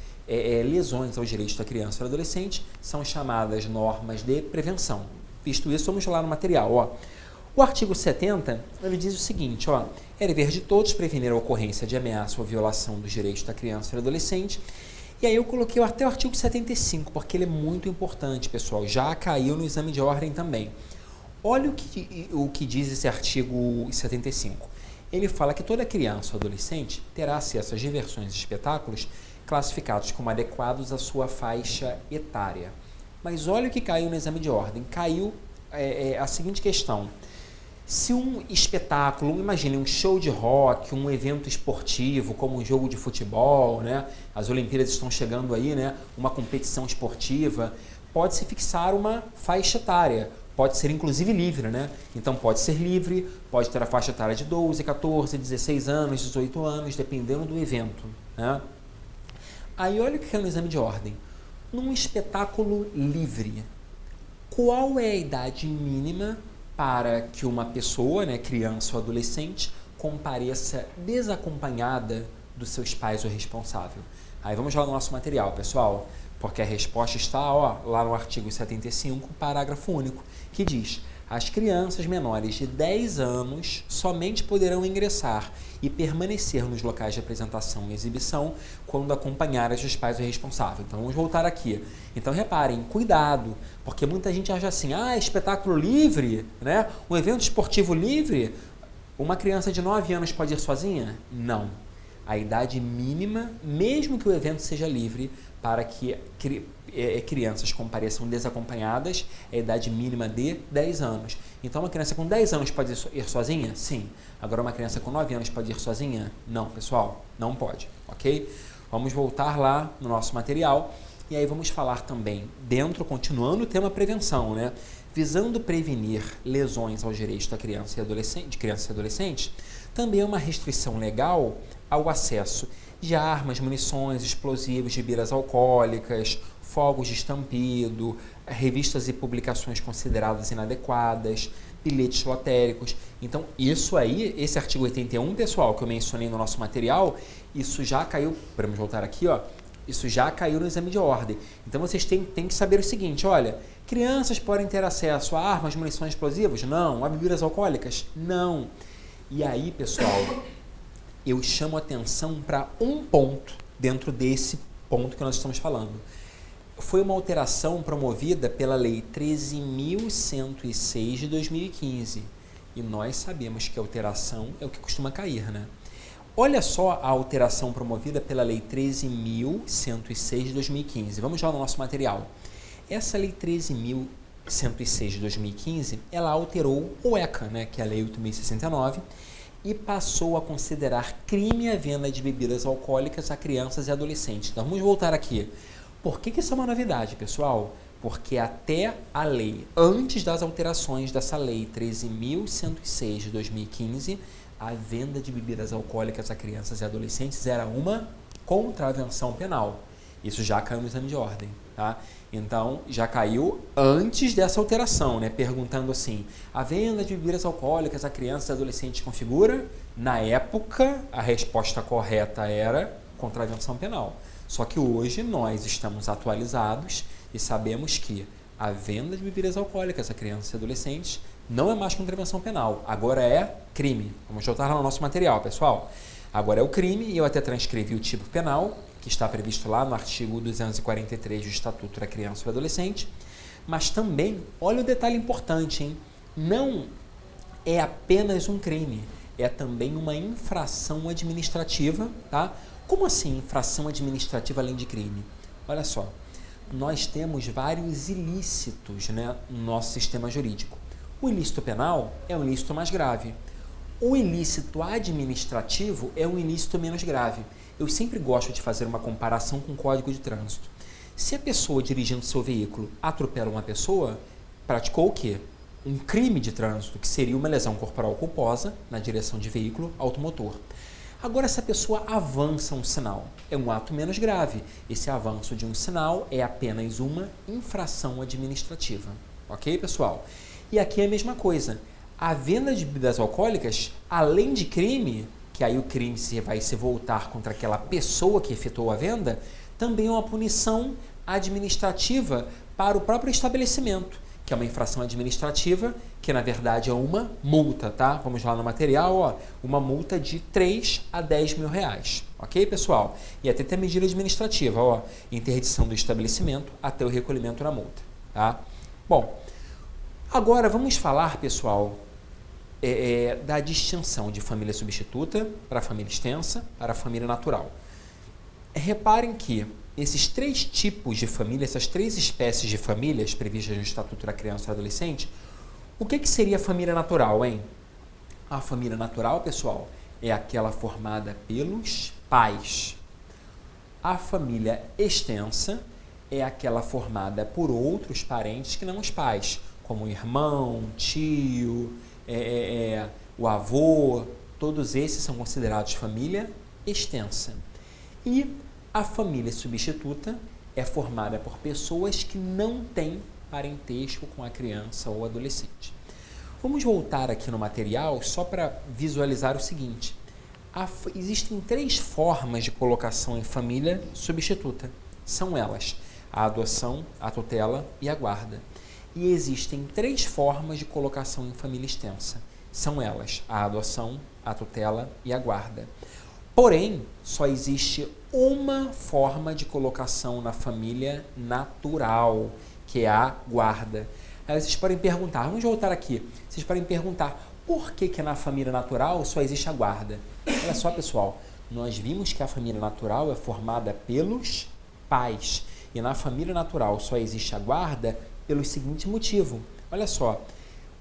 S1: lesões aos direitos da criança e do adolescente são chamadas normas de prevenção. Visto isso, vamos lá no material, ó. O artigo 70, ele diz o seguinte, ó, é dever de todos prevenir a ocorrência de ameaça ou violação dos direitos da criança e do adolescente. E aí eu coloquei até o artigo 75, porque ele é muito importante, pessoal, já caiu no exame de ordem também. Olha o que diz esse artigo 75. Ele fala que toda criança ou adolescente terá acesso a diversões e espetáculos classificados como adequados à sua faixa etária. Mas olha o que caiu no exame de ordem. Caiu a seguinte questão. Se um espetáculo, imagine um show de rock, um evento esportivo, como um jogo de futebol, né? As Olimpíadas estão chegando aí, né? Uma competição esportiva, pode-se fixar uma faixa etária, pode ser inclusive livre, né? Então pode ser livre, pode ter a faixa etária de 12, 14, 16 anos, 18 anos, dependendo do evento, né? Aí olha o que é no exame de ordem. Num espetáculo livre, qual é a idade mínima para que uma pessoa, né, criança ou adolescente, compareça desacompanhada dos seus pais ou responsável? Aí vamos lá no nosso material, pessoal, porque a resposta está, ó, lá no artigo 75, parágrafo único, que diz: as crianças menores de 10 anos somente poderão ingressar e permanecer nos locais de apresentação e exibição quando acompanharem os pais ou responsável. Então, vamos voltar aqui. Então, reparem, cuidado, porque muita gente acha assim, espetáculo livre, né? Um evento esportivo livre, uma criança de 9 anos pode ir sozinha? Não. A idade mínima, mesmo que o evento seja livre, para que crianças compareçam desacompanhadas, é a idade mínima de 10 anos. Então, uma criança com 10 anos pode ir sozinha? Sim. Agora, uma criança com 9 anos pode ir sozinha? Não, pessoal, não pode, ok? Vamos voltar lá no nosso material e aí vamos falar também, continuando o tema prevenção, né? Visando prevenir lesões aos direitos da criança e adolescente, também é uma restrição legal ao acesso de armas, munições, explosivos, bebidas alcoólicas, fogos de estampido, revistas e publicações consideradas inadequadas, bilhetes lotéricos. Então, isso aí, esse artigo 81, pessoal, que eu mencionei no nosso material, isso já caiu, vamos voltar aqui, ó, isso já caiu no exame de ordem. Então, vocês têm que saber o seguinte, olha, crianças podem ter acesso a armas, munições explosivas? Não. A bebidas alcoólicas? Não. E aí, pessoal, eu chamo atenção para um ponto dentro desse ponto que nós estamos falando. Foi uma alteração promovida pela Lei 13.106 de 2015. E nós sabemos que a alteração é o que costuma cair, né? Olha só a alteração promovida pela Lei 13.106 de 2015. Vamos lá no nosso material. Essa Lei 13.106 de 2015, ela alterou o ECA, né, que é a Lei 8.069, e passou a considerar crime a venda de bebidas alcoólicas a crianças e adolescentes. Então, vamos voltar aqui. Por que isso é uma novidade, pessoal? Porque até a lei, antes das alterações dessa Lei 13.106 de 2015, a venda de bebidas alcoólicas a crianças e adolescentes era uma contravenção penal. Isso já caiu no exame de ordem, tá? Então, já caiu antes dessa alteração, né? Perguntando assim, a venda de bebidas alcoólicas a crianças e adolescentes configura? Na época, a resposta correta era contravenção penal. Só que hoje nós estamos atualizados e sabemos que a venda de bebidas alcoólicas a crianças e adolescentes não é mais contravenção penal, agora é crime. Vamos voltar lá no nosso material, pessoal. Agora é o crime e eu até transcrevi o tipo penal, que está previsto lá no artigo 243 do Estatuto da Criança e do Adolescente. Mas também, olha o detalhe importante, hein? Não é apenas um crime, é também uma infração administrativa, tá? Como assim infração administrativa além de crime? Olha só, nós temos vários ilícitos, né, no nosso sistema jurídico. O ilícito penal é um ilícito mais grave. O ilícito administrativo é um ilícito menos grave. Eu sempre gosto de fazer uma comparação com o Código de Trânsito. Se a pessoa dirigindo seu veículo atropela uma pessoa, praticou o quê? Um crime de trânsito, que seria uma lesão corporal culposa na direção de veículo automotor. Agora, se a pessoa avança um sinal, é um ato menos grave. Esse avanço de um sinal é apenas uma infração administrativa. Ok, pessoal? E aqui é a mesma coisa. A venda de bebidas alcoólicas, além de crime, que aí o crime vai se voltar contra aquela pessoa que efetuou a venda, também é uma punição administrativa para o próprio estabelecimento, que é uma infração administrativa, que na verdade é uma multa, tá? Vamos lá no material, ó, uma multa de 3 a 10 mil reais, ok, pessoal? E até tem medida administrativa, ó, interdição do estabelecimento até o recolhimento da multa, tá? Bom, agora vamos falar, pessoal, da distinção de família substituta para a família extensa, para a família natural. Reparem que esses três tipos de família, essas três espécies de famílias previstas no Estatuto da Criança e do Adolescente, o que seria a família natural, hein? A família natural, pessoal, é aquela formada pelos pais. A família extensa é aquela formada por outros parentes que não os pais, como o irmão, tio, o avô, todos esses são considerados família extensa. E a família substituta é formada por pessoas que não têm parentesco com a criança ou adolescente. Vamos voltar aqui no material só para visualizar o seguinte. Existem três formas de colocação em família substituta. São elas a adoção, a tutela e a guarda. E existem três formas de colocação em família extensa. São elas a adoção, a tutela e a guarda. Porém, só existe uma forma de colocação na família natural, que é a guarda. Aí vocês podem perguntar, vamos voltar aqui, vocês podem perguntar, por que na família natural só existe a guarda? Olha só, pessoal, nós vimos que a família natural é formada pelos pais, e na família natural só existe a guarda pelo seguinte motivo. Olha só,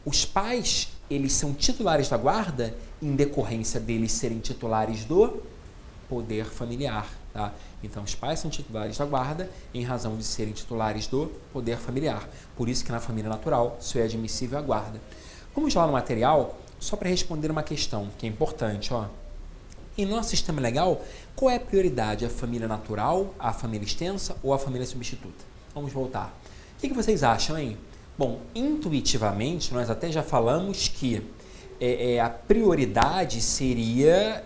S1: os pais, eles são titulares da guarda em decorrência deles serem titulares do poder familiar, tá? Então, os pais são titulares da guarda em razão de serem titulares do poder familiar. Por isso que na família natural só é admissível a guarda. Vamos lá no material, só para responder uma questão que é importante, ó. Em nosso sistema legal, qual é a prioridade? A família natural, a família extensa ou a família substituta? Vamos voltar. O que vocês acham, hein? Bom, intuitivamente, nós até já falamos que a prioridade seria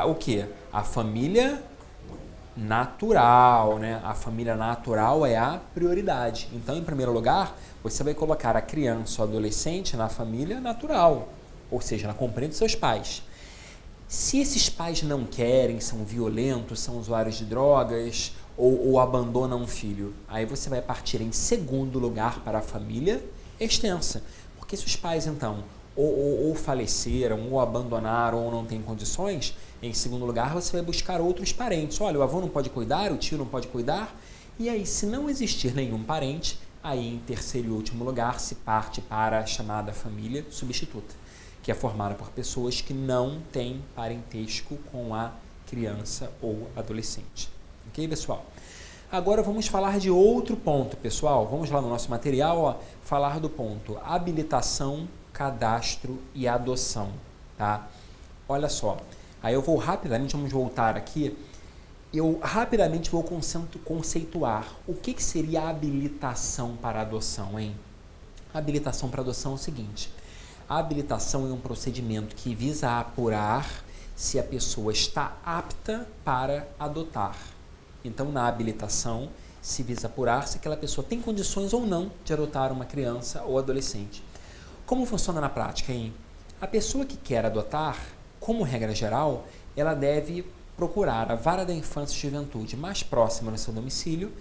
S1: o quê? A família natural, né? A família natural é a prioridade. Então, em primeiro lugar, você vai colocar a criança ou adolescente na família natural, ou seja, na companhia dos seus pais. Se esses pais não querem, são violentos, são usuários de drogas ou abandonam um filho, aí você vai partir em segundo lugar para a família extensa. Porque se os pais, então, ou faleceram, ou abandonaram, ou não têm condições, em segundo lugar você vai buscar outros parentes. Olha, o avô não pode cuidar, o tio não pode cuidar. E aí, se não existir nenhum parente, aí em terceiro e último lugar se parte para a chamada família substituta, que é formada por pessoas que não têm parentesco com a criança ou adolescente. Ok, pessoal? Agora vamos falar de outro ponto, pessoal. Vamos lá no nosso material, ó, falar do ponto habilitação, cadastro e adoção, tá? Olha só, aí eu vou rapidamente, vamos voltar aqui, eu rapidamente vou conceituar o que seria a habilitação para adoção, hein? A habilitação para adoção é o seguinte, a habilitação é um procedimento que visa apurar se a pessoa está apta para adotar, Então, na habilitação, se visa apurar se aquela pessoa tem condições ou não de adotar uma criança ou adolescente. Como funciona na prática, hein? A pessoa que quer adotar, como regra geral, ela deve procurar a vara da infância e juventude mais próxima no seu domicílio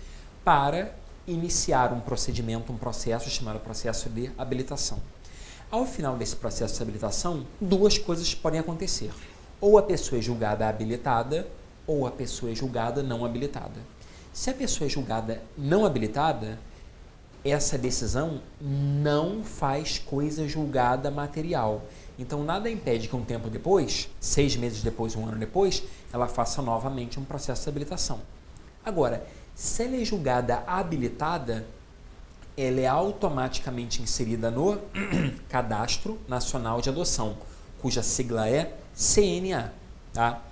S1: para iniciar um procedimento, um processo chamado processo de habilitação. Ao final desse processo de habilitação, duas coisas podem acontecer. Ou a pessoa é julgada habilitada, ou a pessoa é julgada não habilitada. Se a pessoa é julgada não habilitada, essa decisão não faz coisa julgada material. Então, nada impede que um tempo depois, 6 meses depois, 1 ano depois, ela faça novamente um processo de habilitação. Agora, se ela é julgada habilitada, ela é automaticamente inserida no Cadastro Nacional de Adoção, cuja sigla é CNA. Tá?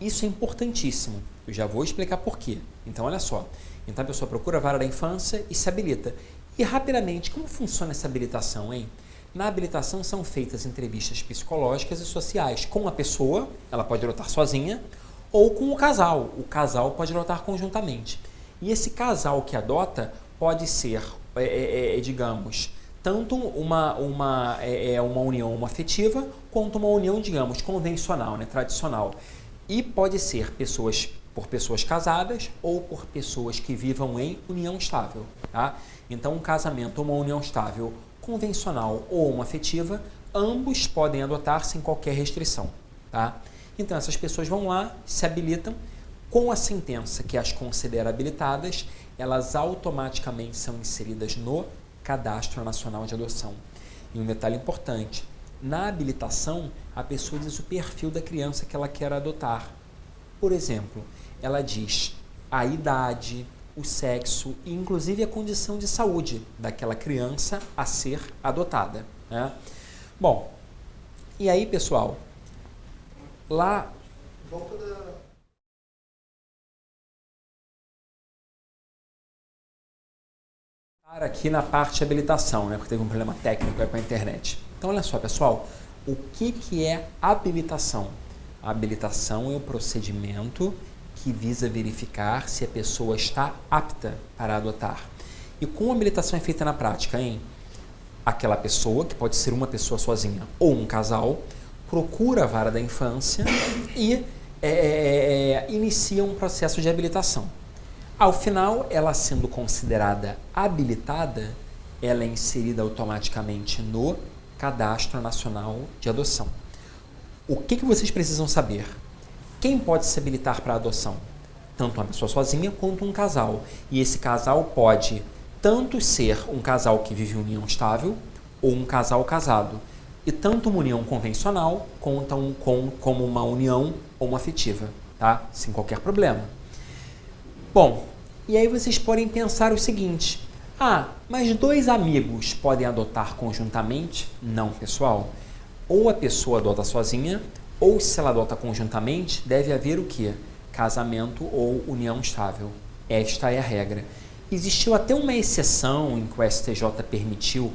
S1: Isso é importantíssimo. Eu já vou explicar por quê. Então, olha só. Então, a pessoa procura a vara da infância e se habilita. E, rapidamente, como funciona essa habilitação, hein? Na habilitação são feitas entrevistas psicológicas e sociais com a pessoa, ela pode adotar sozinha, ou com o casal. O casal pode adotar conjuntamente. E esse casal que adota pode ser, digamos, tanto uma união afetiva, quanto uma união, digamos, convencional, né, tradicional. E pode ser por pessoas casadas ou por pessoas que vivam em união estável. Tá? Então, um casamento ou uma união estável convencional ou uma afetiva, ambos podem adotar sem qualquer restrição. Tá? Então, essas pessoas vão lá, se habilitam, com a sentença que as considera habilitadas, elas automaticamente são inseridas no Cadastro Nacional de Adoção. E um detalhe importante, na habilitação, a pessoa diz o perfil da criança que ela quer adotar. Por exemplo, ela diz a idade, o sexo e inclusive a condição de saúde daquela criança a ser adotada. Né? Bom, e aí, pessoal, lá... Aqui na parte de habilitação, né, porque teve um problema técnico aí com a internet. Então, olha só, pessoal, o que é habilitação? A habilitação é o procedimento que visa verificar se a pessoa está apta para adotar. E como a habilitação é feita na prática, hein? Aquela pessoa, que pode ser uma pessoa sozinha ou um casal, procura a vara da infância e inicia um processo de habilitação. Ao final, ela sendo considerada habilitada, ela é inserida automaticamente no Cadastro Nacional de Adoção. O que vocês precisam saber? Quem pode se habilitar para a adoção? Tanto uma pessoa sozinha quanto um casal. E esse casal pode tanto ser um casal que vive em união estável ou um casal casado. E tanto uma união convencional como uma união homoafetiva, tá? Sem qualquer problema. Bom, e aí vocês podem pensar o seguinte: mas 2 amigos podem adotar conjuntamente? Não, pessoal. Ou a pessoa adota sozinha, ou se ela adota conjuntamente, deve haver o quê? Casamento ou união estável. Esta é a regra. Existiu até uma exceção em que o STJ permitiu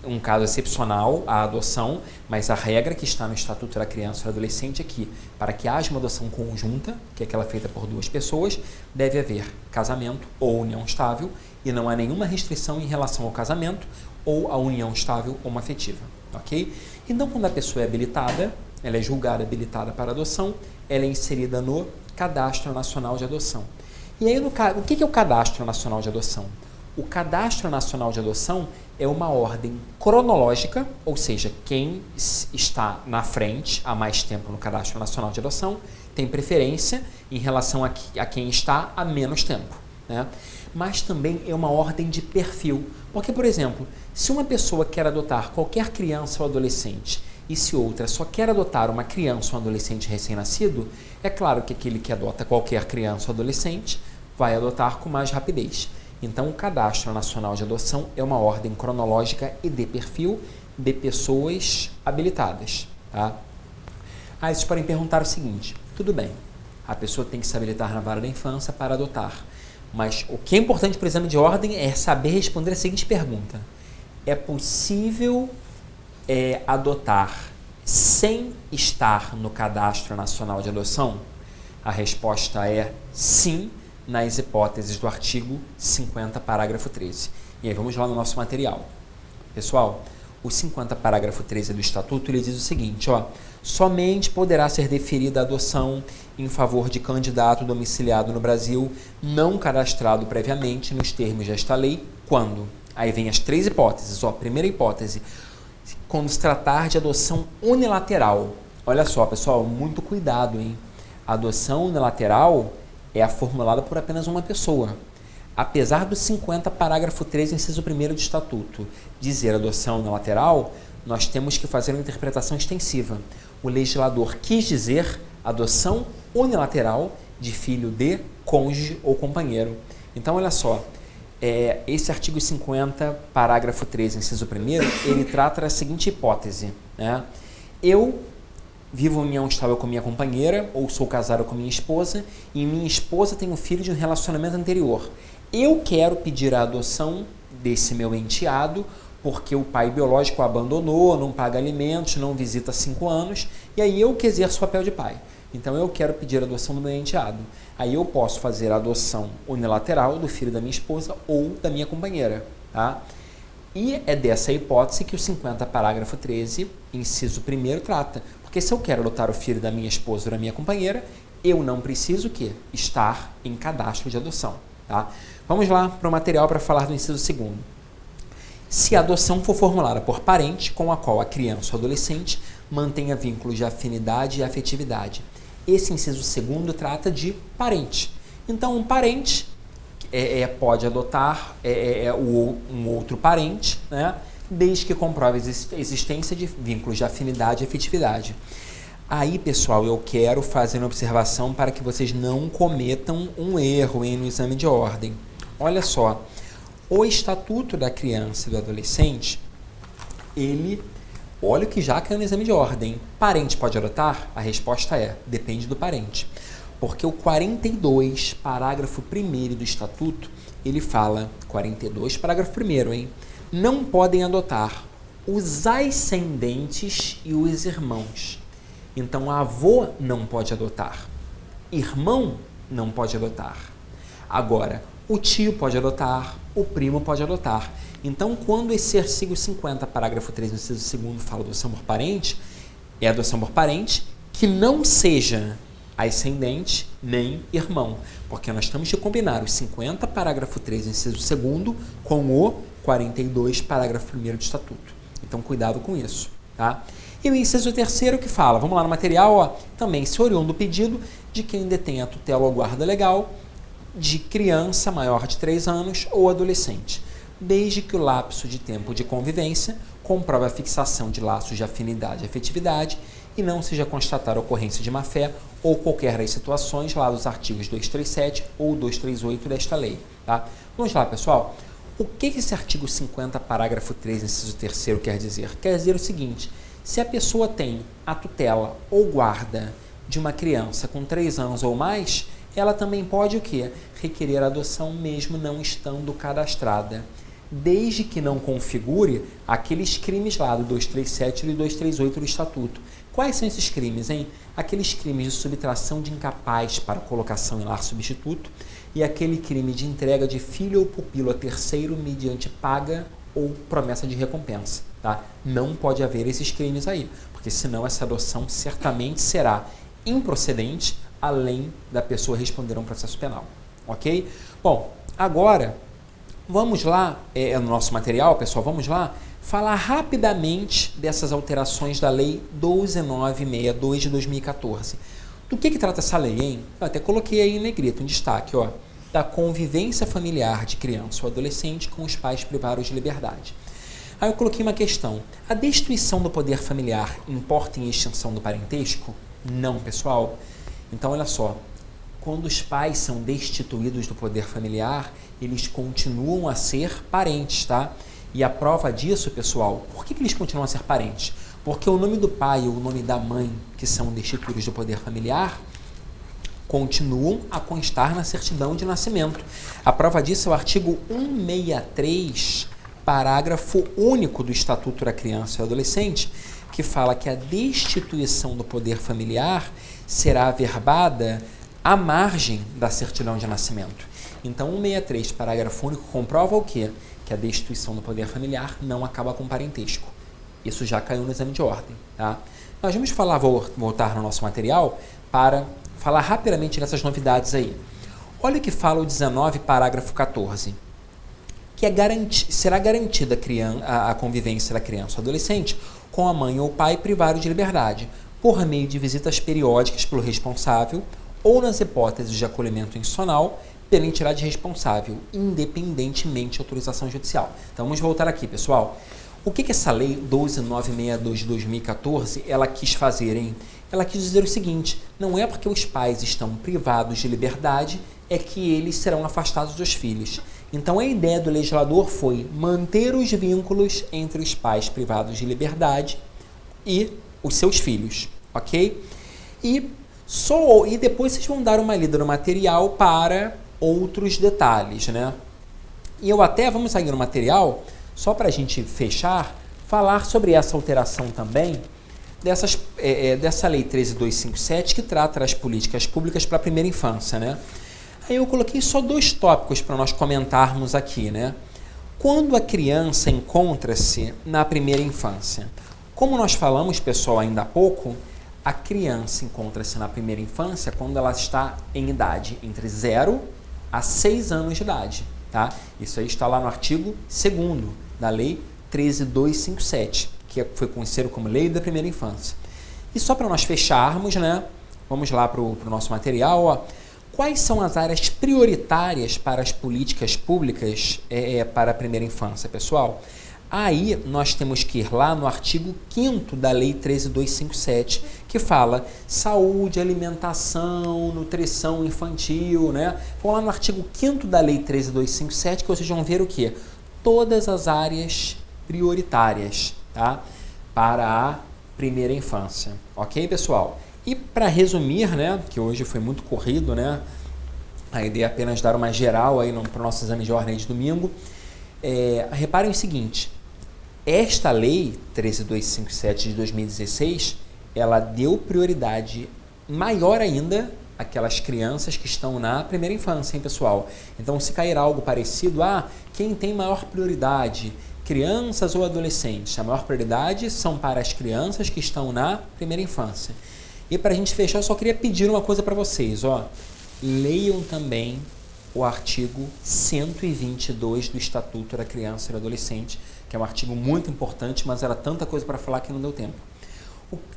S1: um caso excepcional, a adoção, mas a regra que está no Estatuto da Criança e do Adolescente é que, para que haja uma adoção conjunta, que é aquela feita por 2 pessoas, deve haver casamento ou união estável e não há nenhuma restrição em relação ao casamento ou à união estável ou afetiva, ok? Então, quando a pessoa é habilitada, ela é julgada habilitada para adoção, ela é inserida no Cadastro Nacional de Adoção. E aí, o que é o Cadastro Nacional de Adoção? O Cadastro Nacional de Adoção é uma ordem cronológica, ou seja, quem está na frente há mais tempo no Cadastro Nacional de Adoção tem preferência em relação a quem está há menos tempo. Né? Mas também é uma ordem de perfil. Porque, por exemplo, se uma pessoa quer adotar qualquer criança ou adolescente e se outra só quer adotar uma criança ou um adolescente recém-nascido, é claro que aquele que adota qualquer criança ou adolescente vai adotar com mais rapidez. Então, o Cadastro Nacional de Adoção é uma ordem cronológica e de perfil de pessoas habilitadas. Tá? Aí vocês podem perguntar o seguinte: tudo bem, a pessoa tem que se habilitar na vara da infância para adotar, mas o que é importante para o exame de ordem é saber responder a seguinte pergunta: é possível adotar sem estar no Cadastro Nacional de Adoção? A resposta é sim, nas hipóteses do artigo 50, parágrafo 13. E aí vamos lá no nosso material. Pessoal, o 50, parágrafo 13 do Estatuto, ele diz o seguinte, ó, somente poderá ser deferida a adoção em favor de candidato domiciliado no Brasil, não cadastrado previamente nos termos desta lei, quando? Aí vem as 3 hipóteses, ó, primeira hipótese, quando se tratar de adoção unilateral. Olha só, pessoal, muito cuidado, hein? A adoção unilateral é formulada por apenas uma pessoa. Apesar do 50, parágrafo 13, inciso 1º do Estatuto, dizer adoção unilateral, nós temos que fazer uma interpretação extensiva. O legislador quis dizer adoção unilateral de filho de cônjuge ou companheiro. Então, olha só, esse artigo 50, parágrafo 13, inciso 1º, ele trata da seguinte hipótese, né? Eu vivo em união estável com minha companheira, ou sou casado com minha esposa, e minha esposa tem um filho de um relacionamento anterior. Eu quero pedir a adoção desse meu enteado, porque o pai biológico o abandonou, não paga alimentos, não visita há 5 anos, e aí eu que exerço o papel de pai. Então eu quero pedir a adoção do meu enteado. Aí eu posso fazer a adoção unilateral do filho da minha esposa ou da minha companheira, tá? E é dessa hipótese que o 50, parágrafo 13, inciso 1º, trata. Porque se eu quero adotar o filho da minha esposa ou da minha companheira, eu não preciso estar em cadastro de adoção, tá? Vamos lá para o material para falar do inciso 2º. Se a adoção for formulada por parente com a qual a criança ou adolescente mantenha vínculos de afinidade e afetividade. Esse inciso 2º trata de parente. Então, um parente pode adotar um outro parente, né, desde que comprove a existência de vínculos de afinidade e afetividade. Aí, pessoal, eu quero fazer uma observação para que vocês não cometam um erro no exame de ordem. Olha só, o Estatuto da Criança e do Adolescente, olha o que já caiu no exame de ordem. Parente pode adotar? A resposta depende do parente. Porque o 42, parágrafo 1º do Estatuto, ele fala, 42, parágrafo 1º, hein? Não podem adotar os ascendentes e os irmãos. Então, avô não pode adotar. Irmão não pode adotar. Agora, o tio pode adotar, o primo pode adotar. Então, quando esse artigo 50, parágrafo 3, inciso 2º, fala adoção por parente, é adoção por parente que não seja ascendente nem irmão. Porque nós temos que combinar o 50, parágrafo 3, inciso 2º, com o 42, parágrafo 1º do Estatuto. Então, cuidado com isso, tá? E o inciso 3º que fala, vamos lá no material, ó, também se oriundo do pedido de quem detém a tutela ou guarda legal de criança maior de 3 anos ou adolescente, desde que o lapso de tempo de convivência comprove a fixação de laços de afinidade e afetividade e não seja constatada a ocorrência de má-fé ou qualquer das situações lá dos artigos 237 ou 238 desta lei, tá? Vamos lá, pessoal. O que esse artigo 50, parágrafo 3, inciso 3º quer dizer? Quer dizer o seguinte, se a pessoa tem a tutela ou guarda de uma criança com 3 anos ou mais, ela também pode requerer a adoção mesmo não estando cadastrada, desde que não configure aqueles crimes lá do 237 e do 238 do Estatuto. Quais são esses crimes, hein? Aqueles crimes de subtração de incapaz para colocação em lar substituto e aquele crime de entrega de filho ou pupilo a terceiro mediante paga ou promessa de recompensa, tá? Não pode haver esses crimes aí, porque senão essa adoção certamente será improcedente, além da pessoa responder a um processo penal, ok? Bom, agora, vamos lá, no nosso material, pessoal, vamos lá, falar rapidamente dessas alterações da Lei 12962 de 2014. Do que trata essa lei, hein? Eu até coloquei aí em negrito, em destaque, ó, da convivência familiar de criança ou adolescente com os pais privados de liberdade. Aí eu coloquei uma questão, a destituição do poder familiar importa em extinção do parentesco? Não, pessoal. Então, olha só, quando os pais são destituídos do poder familiar, eles continuam a ser parentes, tá? E a prova disso, pessoal, por que eles continuam a ser parentes? Porque o nome do pai ou o nome da mãe, que são destituídos do poder familiar, continuam a constar na certidão de nascimento. A prova disso é o artigo 163, parágrafo único do Estatuto da Criança e do Adolescente, que fala que a destituição do poder familiar será averbada à margem da certidão de nascimento. Então, 163, parágrafo único, comprova o quê? Que a destituição do poder familiar não acaba com parentesco. Isso já caiu no exame de ordem. Tá? Nós vamos voltar no nosso material para falar rapidamente dessas novidades aí. Olha o que fala o 19, parágrafo 14. Que será garantida a convivência da criança ou adolescente com a mãe ou pai privado de liberdade, por meio de visitas periódicas pelo responsável ou, nas hipóteses de acolhimento institucional, pela entidade responsável, independentemente de autorização judicial. Então, vamos voltar aqui, pessoal. O que essa lei 12962 de 2014, ela quis fazer, hein? Ela quis dizer o seguinte, não é porque os pais estão privados de liberdade é que eles serão afastados dos filhos. Então, a ideia do legislador foi manter os vínculos entre os pais privados de liberdade e os seus filhos, ok? E depois vocês vão dar uma lida no material para outros detalhes, né? E vamos sair no material, só para a gente fechar, falar sobre essa alteração também dessa Lei 13.257, que trata das políticas públicas para a primeira infância, né? Aí eu coloquei só 2 tópicos para nós comentarmos aqui, né? Quando a criança encontra-se na primeira infância. Como nós falamos, pessoal, ainda há pouco, a criança encontra-se na primeira infância quando ela está em idade entre 0 a 6 anos de idade, tá? Isso aí está lá no artigo 2º da Lei 13.257, que foi conhecido como Lei da Primeira Infância. E só para nós fecharmos, né? Vamos lá para o nosso material, ó. Quais são as áreas prioritárias para as políticas públicas para a primeira infância, pessoal? Aí nós temos que ir lá no artigo 5º da Lei 13.257, que fala saúde, alimentação, nutrição infantil, né? Vamos lá no artigo 5º da Lei 13.257, que vocês vão ver o quê? Todas as áreas prioritárias, tá? Para a primeira infância. Ok, pessoal? E para resumir, né, que hoje foi muito corrido, né, a ideia é apenas dar uma geral aí para o nosso exame de ordem de domingo, reparem o seguinte, esta lei 13.257 de 2016, ela deu prioridade maior ainda àquelas crianças que estão na primeira infância, hein, pessoal? Então, se cair algo parecido, quem tem maior prioridade, crianças ou adolescentes? A maior prioridade são para as crianças que estão na primeira infância. E para a gente fechar, eu só queria pedir uma coisa para vocês, ó. Leiam também o artigo 122 do Estatuto da Criança e do Adolescente, que é um artigo muito importante, mas era tanta coisa para falar que não deu tempo.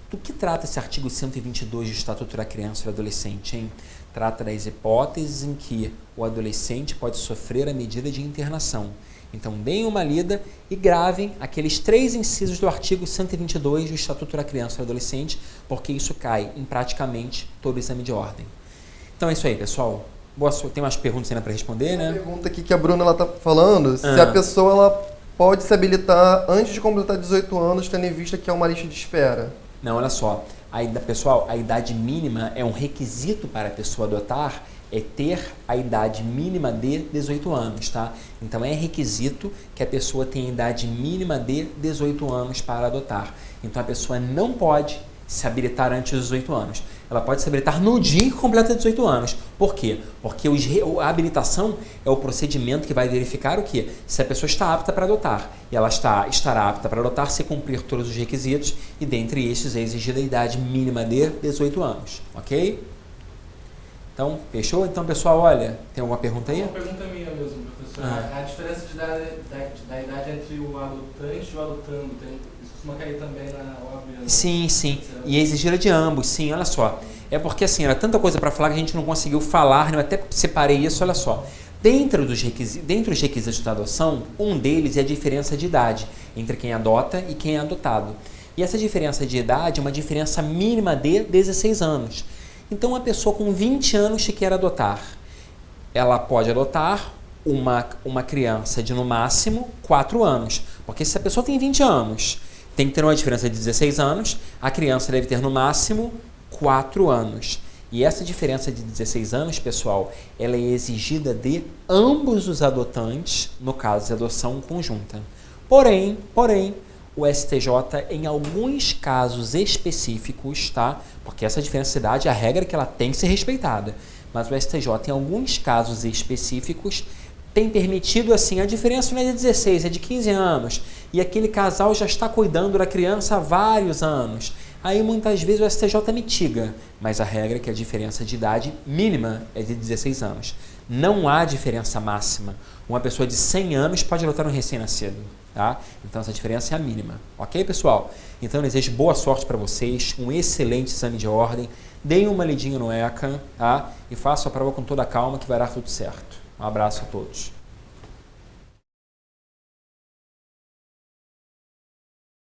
S1: Do que trata esse artigo 122 do Estatuto da Criança e do Adolescente, hein? Trata das hipóteses em que o adolescente pode sofrer a medida de internação. Então, deem uma lida e gravem aqueles 3 incisos do artigo 122 do Estatuto da Criança e do Adolescente, porque isso cai em praticamente todo o exame de ordem. Então é isso aí, pessoal. Tem umas perguntas ainda para responder, né?
S2: Uma pergunta aqui que a Bruna está falando, se a pessoa ela pode se habilitar antes de completar 18 anos, tendo em vista que é uma lista de espera.
S1: Não, olha só. Pessoal, a idade mínima é um requisito para a pessoa adotar, é ter a idade mínima de 18 anos, tá? Então, é requisito que a pessoa tenha a idade mínima de 18 anos para adotar. Então, a pessoa não pode se habilitar antes dos 18 anos. Ela pode se habilitar no dia que completa 18 anos. Por quê? Porque a habilitação é o procedimento que vai verificar o quê? Se a pessoa está apta para adotar. E ela estará apta para adotar se cumprir todos os requisitos e, dentre estes, é exigida a idade mínima de 18 anos. Ok? Então, fechou? Então, pessoal, olha, tem alguma pergunta aí?
S4: Uma pergunta minha mesmo, professor. A diferença da idade entre o adotante e o adotando, isso costuma cair também na OAB?
S1: Sim, sim. E é exigida de ambos, sim, olha só. É porque, assim, era tanta coisa para falar que a gente não conseguiu falar, né? Eu até separei isso, olha só. Dentre os requisitos da adoção, um deles é a diferença de idade entre quem adota e quem é adotado. E essa diferença de idade é uma diferença mínima de 16 anos. Então, uma pessoa com 20 anos que quer adotar, ela pode adotar uma criança de, no máximo, 4 anos. Porque se a pessoa tem 20 anos, tem que ter uma diferença de 16 anos, a criança deve ter, no máximo, 4 anos. E essa diferença de 16 anos, pessoal, ela é exigida de ambos os adotantes, no caso de adoção conjunta. Porém, o STJ, em alguns casos específicos, tá? Porque essa diferença de idade, a regra é que ela tem que ser respeitada. mas o STJ, em alguns casos específicos, tem permitido assim, a diferença não é de 16, é de 15 anos, e aquele casal já está cuidando da criança há vários anos. Aí muitas vezes o STJ mitiga, mas a regra é que a diferença de idade mínima é de 16 anos. Não há diferença máxima. Uma pessoa de 100 anos pode adotar um recém-nascido, tá? Então essa diferença é a mínima. Ok, pessoal? Então eu desejo boa sorte para vocês, um excelente exame de ordem, deem uma lidinha no ECA, tá? E façam a prova com toda a calma que vai dar tudo certo. Um abraço a todos.